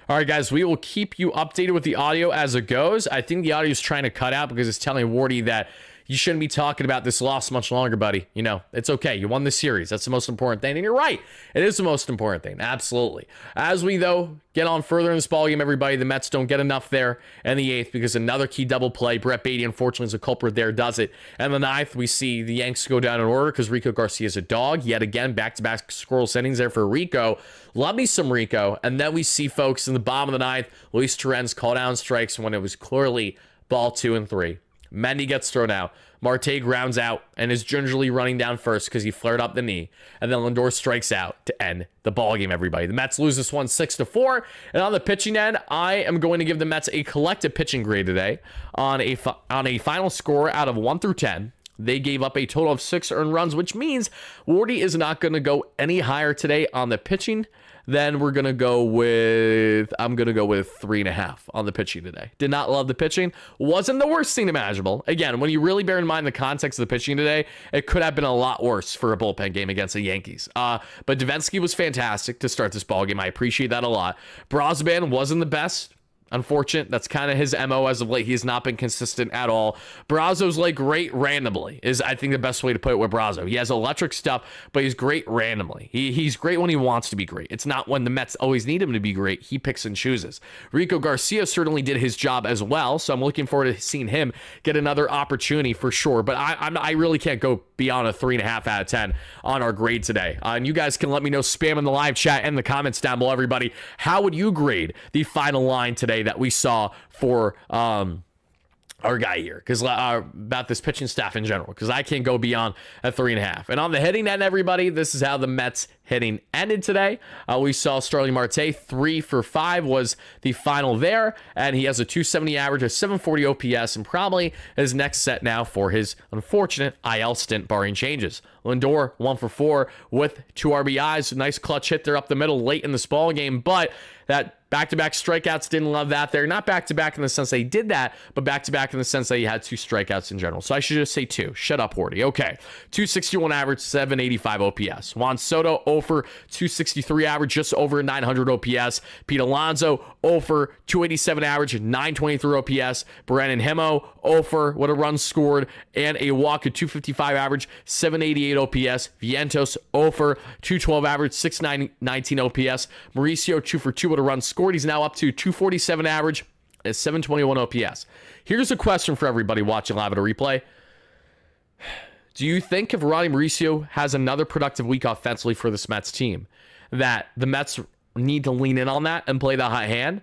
All right, guys, we will keep you updated with the audio as it goes. I think the audio is trying to cut out because it's telling Wardy that you shouldn't be talking about this loss much longer, buddy. You know, it's okay. You won the series. That's the most important thing. And you're right. It is the most important thing. Absolutely. As we, though, get on further in this ballgame, everybody, the Mets don't get enough there in the 8th because another key double play. Brett Beatty, unfortunately, is a culprit there, does it. And the 9th, we see the Yanks go down in order because Rico Garcia is a dog. Yet again, back-to-back scoreless innings there for Rico. Love me some Rico. And then we see, folks, in the bottom of the 9th, Luis Torrens call down strikes when it was clearly ball 2 and 3. Mendy gets thrown out. Marte grounds out and is gingerly running down first because he flared up the knee. And then Lindor strikes out to end the ballgame, everybody. The Mets lose this one 6-4. And on the pitching end, I am going to give the Mets a collective pitching grade today on a final score out of 1 through 10. They gave up a total of 6 earned runs, which means Wardy is not going to go any higher today on the pitching. Then I'm going to go with 3.5 on the pitching today. Did not love the pitching. Wasn't the worst thing imaginable. Again, when you really bear in mind the context of the pitching today, it could have been a lot worse for a bullpen game against the Yankees. But Davinsky was fantastic to start this ballgame. I appreciate that a lot. Brosban wasn't the best. Unfortunate. That's kind of his MO as of late. He has not been consistent at all. Brazo's like great randomly is I think the best way to put it with Brazo. He has electric stuff, but he's great randomly. He's great when he wants to be great. It's not when the Mets always need him to be great. He picks and chooses. Rico Garcia certainly did his job as well, so I'm looking forward to seeing him get another opportunity for sure. But I really can't go beyond a 3.5 out of 10 on our grade today. And you guys can let me know, spam in the live chat and the comments down below, everybody. How would you grade the final line today that we saw for our guy here, because about this pitching staff in general, because I can't go beyond a 3.5. And on the hitting end, everybody, this is how the Mets hitting ended today. We saw Starling Marte 3 for 5 was the final there, and he has a 270 average, a 740 OPS, and probably his next set now for his unfortunate IL stint, barring changes. Lindor 1 for 4 with 2 RBIs, nice clutch hit there up the middle late in this ball game, but that back-to-back strikeouts, didn't love that there. Not back-to-back in the sense that he did that, but back-to-back in the sense that he had 2 strikeouts in general. So I should just say 2. Shut up, Wardy. Okay. 261 average, 785 OPS. Juan Soto, 0 for 263 average, just over 900 OPS. Pete Alonso, 0 for 287 average, 923 OPS. Brandon Hemo, 0 for what a run scored, and a walk at 255 average, 788 OPS. Vientos, 0 for 212 average, 619 OPS. Mauricio, 2 for 2 with a run scored. He's now up to 247 average at 721 OPS. Here's a question for everybody watching live at a replay. Do you think if Ronnie Mauricio has another productive week offensively for this Mets team, that the Mets need to lean in on that and play the hot hand?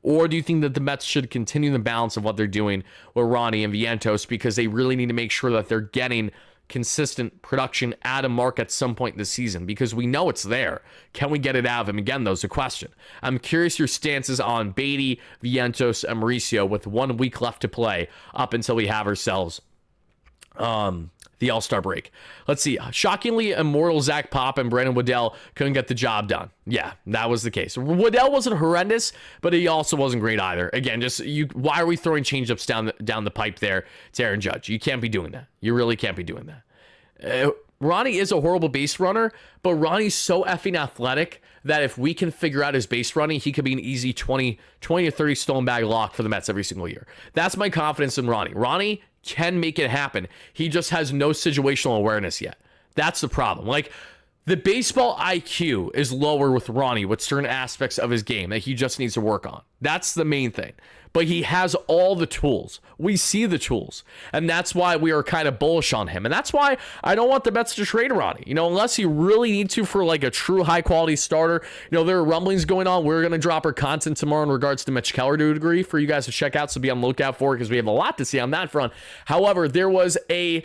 Or do you think that the Mets should continue the balance of what they're doing with Ronnie and Vientos because they really need to make sure that they're getting consistent production out of Mark at some point in the season, because we know it's there. Can we get it out of him? Again, those are the question. I'm curious your stances on Beatty, Vientos, and Mauricio with 1 week left to play up until we have ourselves the All-Star break. Let's see. Shockingly, immortal Zach Pop and Brandon Waddell couldn't get the job done. Yeah, that was the case. Waddell wasn't horrendous, but he also wasn't great either. Again, why are we throwing changeups down the pipe there to Aaron Judge? You can't be doing that. You really can't be doing that. Ronnie is a horrible base runner, but Ronnie's so effing athletic that if we can figure out his base running, he could be an easy 20 to 30 stolen bag lock for the Mets every single year. That's my confidence in Ronnie. Ronnie can make it happen. He just has no situational awareness yet. That's the problem. Like, the baseball IQ is lower with Ronnie with certain aspects of his game that he just needs to work on. That's the main thing. But he has all the tools. We see the tools. And that's why we are kind of bullish on him. And that's why I don't want the Mets to trade Ronnie. Unless you really need to for like a true high quality starter. There are rumblings going on. We're going to drop our content tomorrow in regards to Mitch Keller to a degree for you guys to check out. So be on the lookout for it because we have a lot to see on that front. However, there was an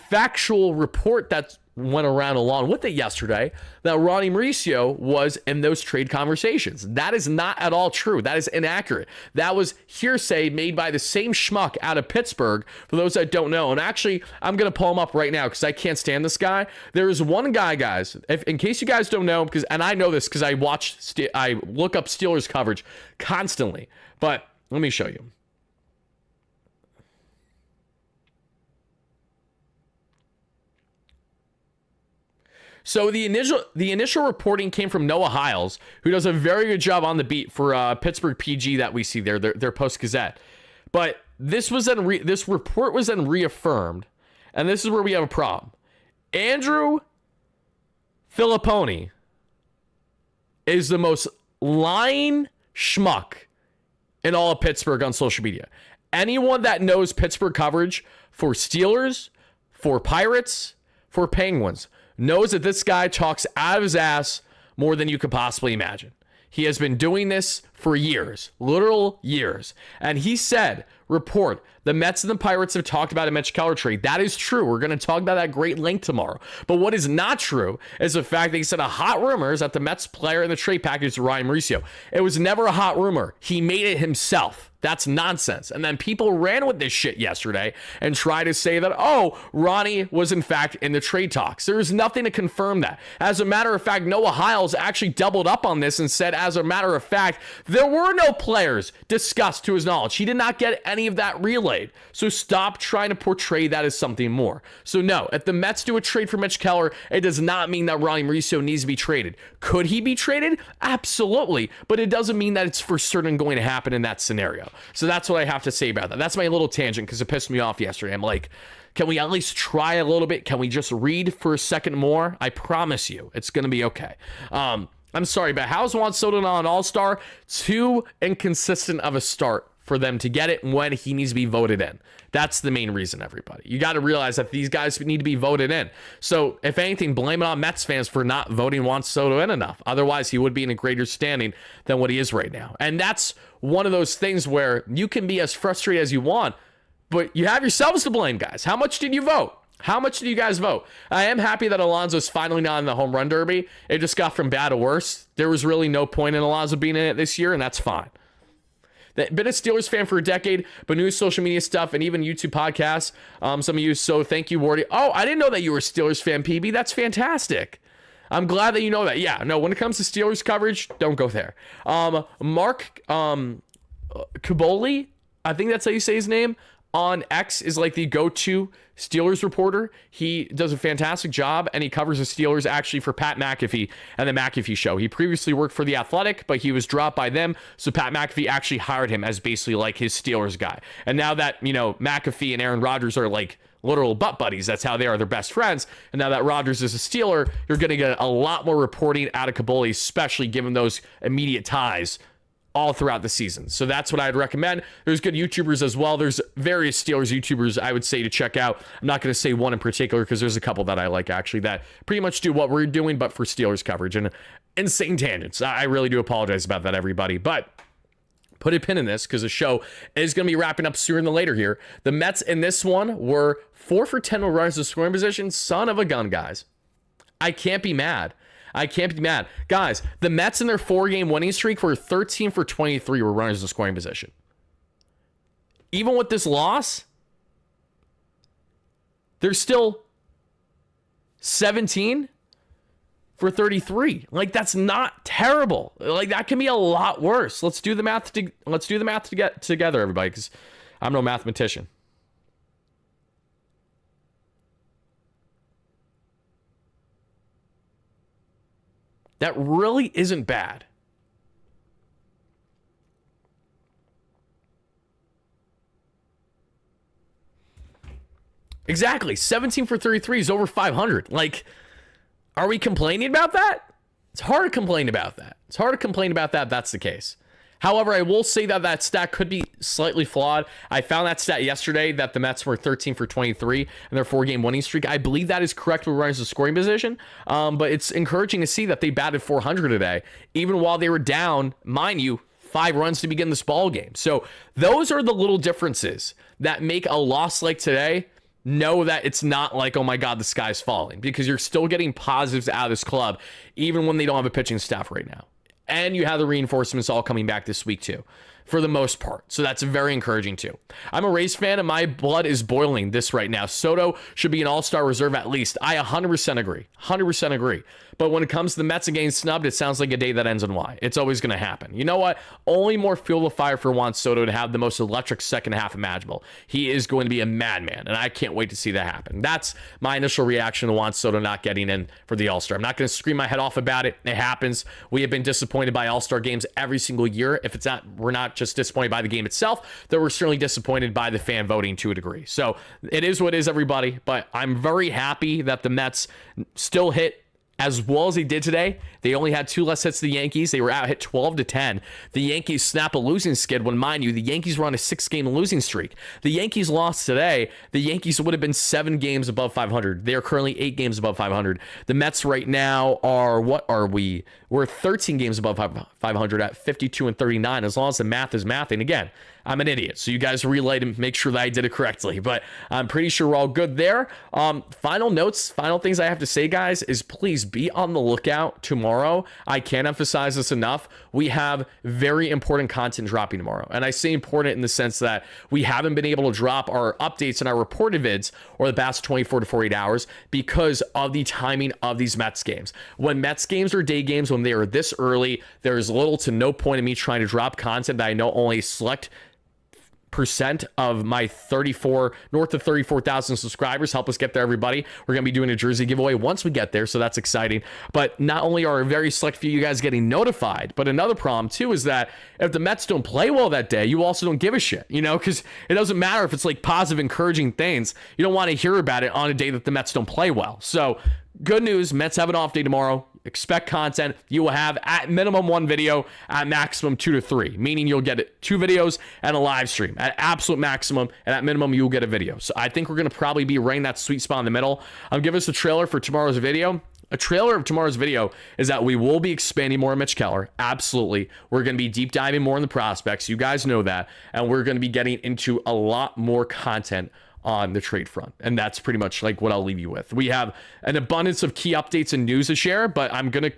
factual report that went around along with it yesterday that Ronnie Mauricio was in those trade conversations. That is not at all true. That is inaccurate. That was hearsay made by the same schmuck out of Pittsburgh, for those that don't know. And actually, I'm going to pull him up right now because I can't stand this guy. There is one guy, guys, in case you guys don't know, and I know this because I look up Steelers coverage constantly, but let me show you. So the initial reporting came from Noah Hiles, who does a very good job on the beat for Pittsburgh PG that we see there, their Post-Gazette. But this report was then reaffirmed, and this is where we have a problem. Andrew Filipponi is the most lying schmuck in all of Pittsburgh on social media. Anyone that knows Pittsburgh coverage for Steelers, for Pirates, for Penguins, knows that this guy talks out of his ass more than you could possibly imagine. He has been doing this for years, literal years. And he said, report, the Mets and the Pirates have talked about a Mitch Keller trade. That is true. We're going to talk about that great length tomorrow. But what is not true is the fact that he said a hot rumor is that the Mets player in the trade package is Ryan Mauricio. It was never a hot rumor. He made it himself. That's nonsense. And then people ran with this shit yesterday and tried to say that, oh, Ronnie was in fact in the trade talks. There is nothing to confirm that. As a matter of fact, Noah Hiles actually doubled up on this and said, as a matter of fact, there were no players discussed to his knowledge. He did not get any of that relayed. So stop trying to portray that as something more. So no, if the Mets do a trade for Mitch Keller, it does not mean that Ronnie Mauricio needs to be traded. Could he be traded? Absolutely. But it doesn't mean that it's for certain going to happen in that scenario. So that's what I have to say about that. That's my little tangent because it pissed me off yesterday. I'm like, can we at least try a little bit? Can we just read for a second more? I promise you, it's going to be okay. I'm sorry, but how's Juan Soto not an all-star? Too inconsistent of a start for them to get it when he needs to be voted in. That's the main reason, everybody. You got to realize that these guys need to be voted in. So, if anything, blame it on Mets fans for not voting Juan Soto in enough. Otherwise, he would be in a greater standing than what he is right now. And that's one of those things where you can be as frustrated as you want, but you have yourselves to blame, guys. How much did you vote? How much did you guys vote? I am happy that Alonso's finally not in the home run derby. It just got from bad to worse. There was really no point in Alonso being in it this year, and that's fine. Been a Steelers fan for a decade, but news, social media stuff, and even YouTube podcasts. Some of you, so thank you, Wardy. Oh, I didn't know that you were a Steelers fan, PB. That's fantastic. I'm glad that you know that. Yeah, no, when it comes to Steelers coverage, don't go there. Mark Caboli, I think that's how you say his name, on X is like the go-to Steelers reporter. He does a fantastic job, and he covers the Steelers actually for Pat McAfee and the McAfee Show. He previously worked for The Athletic, but he was dropped by them, so Pat McAfee actually hired him as basically like his Steelers guy. And now that, you know, McAfee and Aaron Rodgers are like literal butt buddies, that's how they are, they're best friends, and now that Rodgers is a Steeler, you're going to get a lot more reporting out of Caboli, especially given those immediate ties all throughout the season. So that's what I'd recommend. There's good YouTubers as well. There's various Steelers YouTubers I would say to check out. I'm not going to say one in particular because there's a couple that I like actually that pretty much do what we're doing, but for Steelers coverage and insane tangents. I really do apologize about that, everybody. But put a pin in this because the show is going to be wrapping up sooner than later here. The Mets in this one were 4 for 10 with runners in scoring position. Son of a gun, guys. I can't be mad. I can't be mad. Guys, the Mets in their 4-game winning streak were 13 for 23 with runners in scoring position. Even with this loss, they're still 17 for 33. Like, that's not terrible. Like, that can be a lot worse. Let's do the math to get together, everybody, because I'm no mathematician. That really isn't bad. Exactly. 17 for 33 is over 500. Like, are we complaining about that? It's hard to complain about that. It's hard to complain about that if that's the case. However, I will say that that stat could be slightly flawed. I found that stat yesterday that the Mets were 13 for 23 in their 4-game winning streak. I believe that is correct with runners in scoring position, but it's encouraging to see that they batted 400 today, even while they were down, mind you, 5 runs to begin this ball game. So those are the little differences that make a loss like today know that it's not like, oh my God, the sky's falling, because you're still getting positives out of this club, even when they don't have a pitching staff right now. And you have the reinforcements all coming back this week too, for the most part. So that's very encouraging too. I'm a Rays fan and my blood is boiling this right now. Soto should be an all-star reserve at least. I 100% agree. 100% agree. But when it comes to the Mets and getting snubbed, it sounds like a day that ends in Y. It's always going to happen. You know what? Only more fuel to fire for Juan Soto to have the most electric second half imaginable. He is going to be a madman, and I can't wait to see that happen. That's my initial reaction to Juan Soto not getting in for the All-Star. I'm not going to scream my head off about it. It happens. We have been disappointed by All-Star games every single year. If it's not, we're not not just disappointed by the game itself, though we're certainly disappointed by the fan voting to a degree. So it is what it is, everybody. But I'm very happy that the Mets still hit as well as they did today. They only had 2 less hits than the Yankees. They were out hit 12-10. The Yankees snap a losing skid when, mind you, the Yankees were on a 6-game losing streak. The Yankees lost today. The Yankees would have been 7 games above 500. They are currently 8 games above 500. The Mets right now are, what are we? We're 13 games above 500 at 52-39, as long as the math is mathing. Again, I'm an idiot, so you guys relay to make sure that I did it correctly, but I'm pretty sure we're all good there. Final notes, final things I have to say, guys, is please be on the lookout tomorrow. I can't emphasize this enough. We have very important content dropping tomorrow, and I say important in the sense that we haven't been able to drop our updates and our reported vids over the past 24 to 48 hours because of the timing of these Mets games. When Mets games are day games, when they are this early, there's little to no point in me trying to drop content that I know only select percent of my north of 34,000 subscribers help us get there, everybody. We're gonna be doing a jersey giveaway once we get there, so that's exciting. But not only are a very select few of you guys getting notified, but another problem too is that if the Mets don't play well that day, you also don't give a shit, because it doesn't matter if it's like positive, encouraging things. You don't want to hear about it on a day that the Mets don't play well. So good news, Mets have an off day tomorrow. Expect content. You will have at minimum 1 video, at maximum 2 to 3, meaning you'll get 2 videos and a live stream at absolute maximum, and at minimum you'll get a video. So I think we're going to probably be right in that sweet spot in the middle. Give us a trailer for tomorrow's video. A trailer of tomorrow's video is that we will be expanding more on Mitch Keller. Absolutely. We're going to be deep diving more in the prospects. You guys know that. And we're going to be getting into a lot more content on the trade front. And that's pretty much like what I'll leave you with. We have an abundance of key updates and news to share, but I'm going to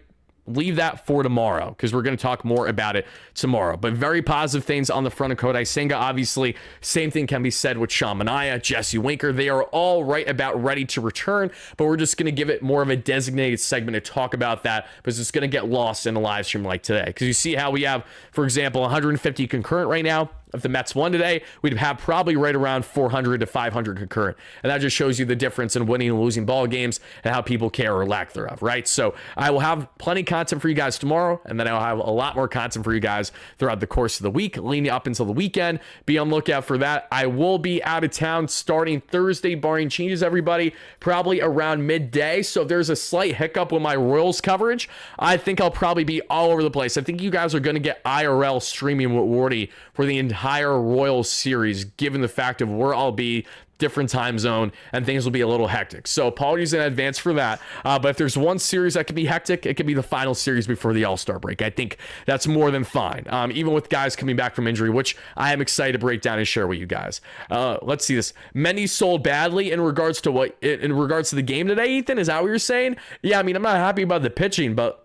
leave that for tomorrow because we're going to talk more about it tomorrow. But very positive things on the front of Kodai Senga. Obviously, same thing can be said with Sean Manaea, Jesse Winker. They are all right about ready to return, but we're just going to give it more of a designated segment to talk about that because it's going to get lost in a live stream like today. Because you see how we have, for example, 150 concurrent right now. If the Mets won today, we'd have probably right around 400 to 500 concurrent. And that just shows you the difference in winning and losing ball games and how people care or lack thereof, right? So I will have plenty of content for you guys tomorrow, and then I'll have a lot more content for you guys throughout the course of the week, leading up until the weekend. Be on the lookout for that. I will be out of town starting Thursday, barring changes, everybody, probably around midday. So if there's a slight hiccup with my Royals coverage, I think I'll probably be all over the place. I think you guys are going to get IRL streaming with Wardy for the entire Royals series, given the fact of where I'll be, different time zone, and things will be a little hectic. So apologies in advance for that. But if there's one series that could be hectic, it could be the final series before the All-Star break. I think that's more than fine. Even with guys coming back from injury, which I am excited to break down and share with you guys. Let's see this. Many sold badly in regards to the game today, Ethan? Is that what you're saying? Yeah, I mean, I'm not happy about the pitching, but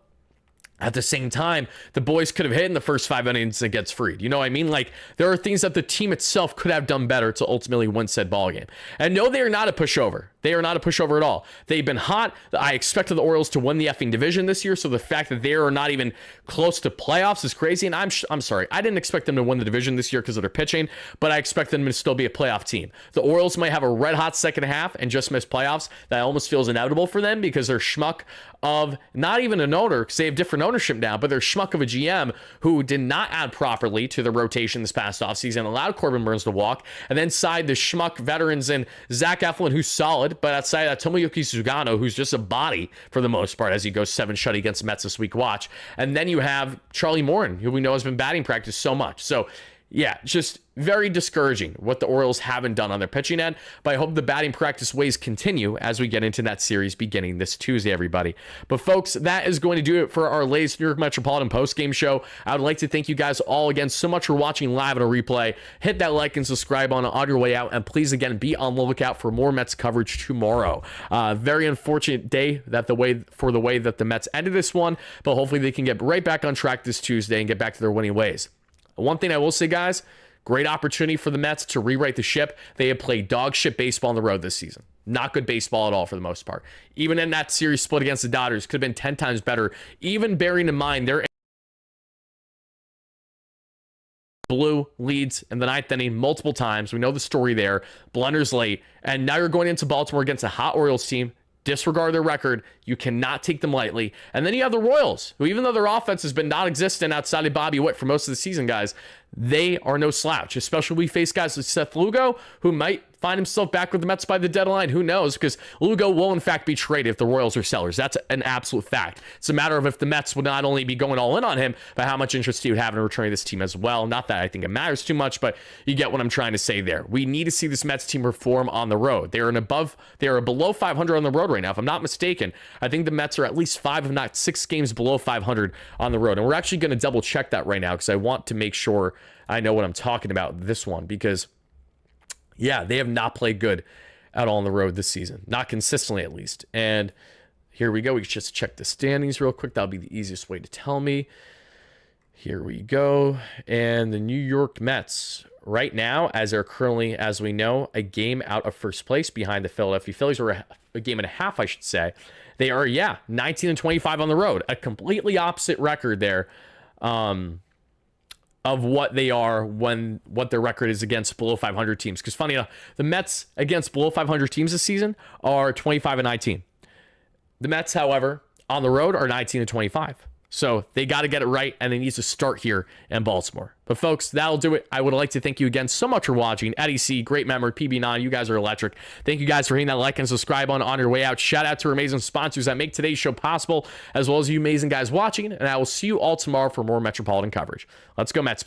at the same time, the boys could have hit in the first 5 innings and gets freed. You know what I mean? Like, there are things that the team itself could have done better to ultimately win said ball game. And no, they are not a pushover. They are not a pushover at all. They've been hot. I expected the Orioles to win the effing division this year, so the fact that they are not even close to playoffs is crazy. And I'm sorry, I didn't expect them to win the division this year because of their pitching, but I expect them to still be a playoff team. The Orioles might have a red-hot second half and just miss playoffs. That almost feels inevitable for them because they're schmuck of not even an owner, because they have different ownership now, but they're schmuck of a GM who did not add properly to the rotation this past offseason, allowed Corbin Burns to walk, and then signed the schmuck veterans in Zach Eflin, who's solid, but outside of that, Tomoyuki Sugano, who's just a body for the most part as he goes 7 shut against Mets this week. Watch. And then you have Charlie Morin, who we know has been batting practice so much. So yeah, just very discouraging what the Orioles haven't done on their pitching end, but I hope the batting practice ways continue as we get into that series beginning this Tuesday, everybody. But folks, that is going to do it for our latest New York Metropolitan postgame show. I would like to thank you guys all again so much for watching live on a replay. Hit that like and subscribe on your way out, and please again be on the lookout for more Mets coverage tomorrow. Very unfortunate day the way that the Mets ended this one, but hopefully they can get right back on track this Tuesday and get back to their winning ways. One thing I will say, guys, great opportunity for the Mets to rewrite the ship. They have played dog shit baseball on the road this season. Not good baseball at all for the most part. Even in that series split against the Dodgers, could have been 10 times better, even bearing in mind their blew leads in the 9th inning multiple times. We know the story there. Blunders late. And now you're going into Baltimore against a hot Orioles team. Disregard their record. You cannot take them lightly. And then you have the Royals, who even though their offense has been non-existent outside of Bobby Witt for most of the season, guys, they are no slouch, especially we face guys like Seth Lugo, who might find himself back with the Mets by the deadline. Who knows? Because Lugo will, in fact, be traded if the Royals are sellers. That's an absolute fact. It's a matter of if the Mets would not only be going all in on him, but how much interest he would have in returning this team as well. Not that I think it matters too much, but you get what I'm trying to say there. We need to see this Mets team perform on the road. They are below 500 on the road right now. If I'm not mistaken, I think the Mets are at least 5, if not 6 games below 500 on the road. And we're actually going to double check that right now because I want to make sure I know what I'm talking about this one, because yeah, they have not played good at all on the road this season. Not consistently, at least. And here we go. We just check the standings real quick. That'll be the easiest way to tell me. Here we go. And the New York Mets, right now, as they're currently, as we know, a game out of first place behind the Philadelphia Phillies, or a game and a half, I should say. They are, 19-25 on the road. A completely opposite record there. Of what they are what their record is against below 500 teams. Because funny enough, the Mets against below 500 teams this season are 25-19. The Mets, however, on the road are 19-25. So they got to get it right, and they need to start here in Baltimore. But folks, that'll do it. I would like to thank you again so much for watching. Eddie C, Great Memory, PB9, you guys are electric. Thank you guys for hitting that like and subscribe on your way out. Shout out to our amazing sponsors that make today's show possible, as well as you amazing guys watching. And I will see you all tomorrow for more Metropolitan coverage. Let's go Mets.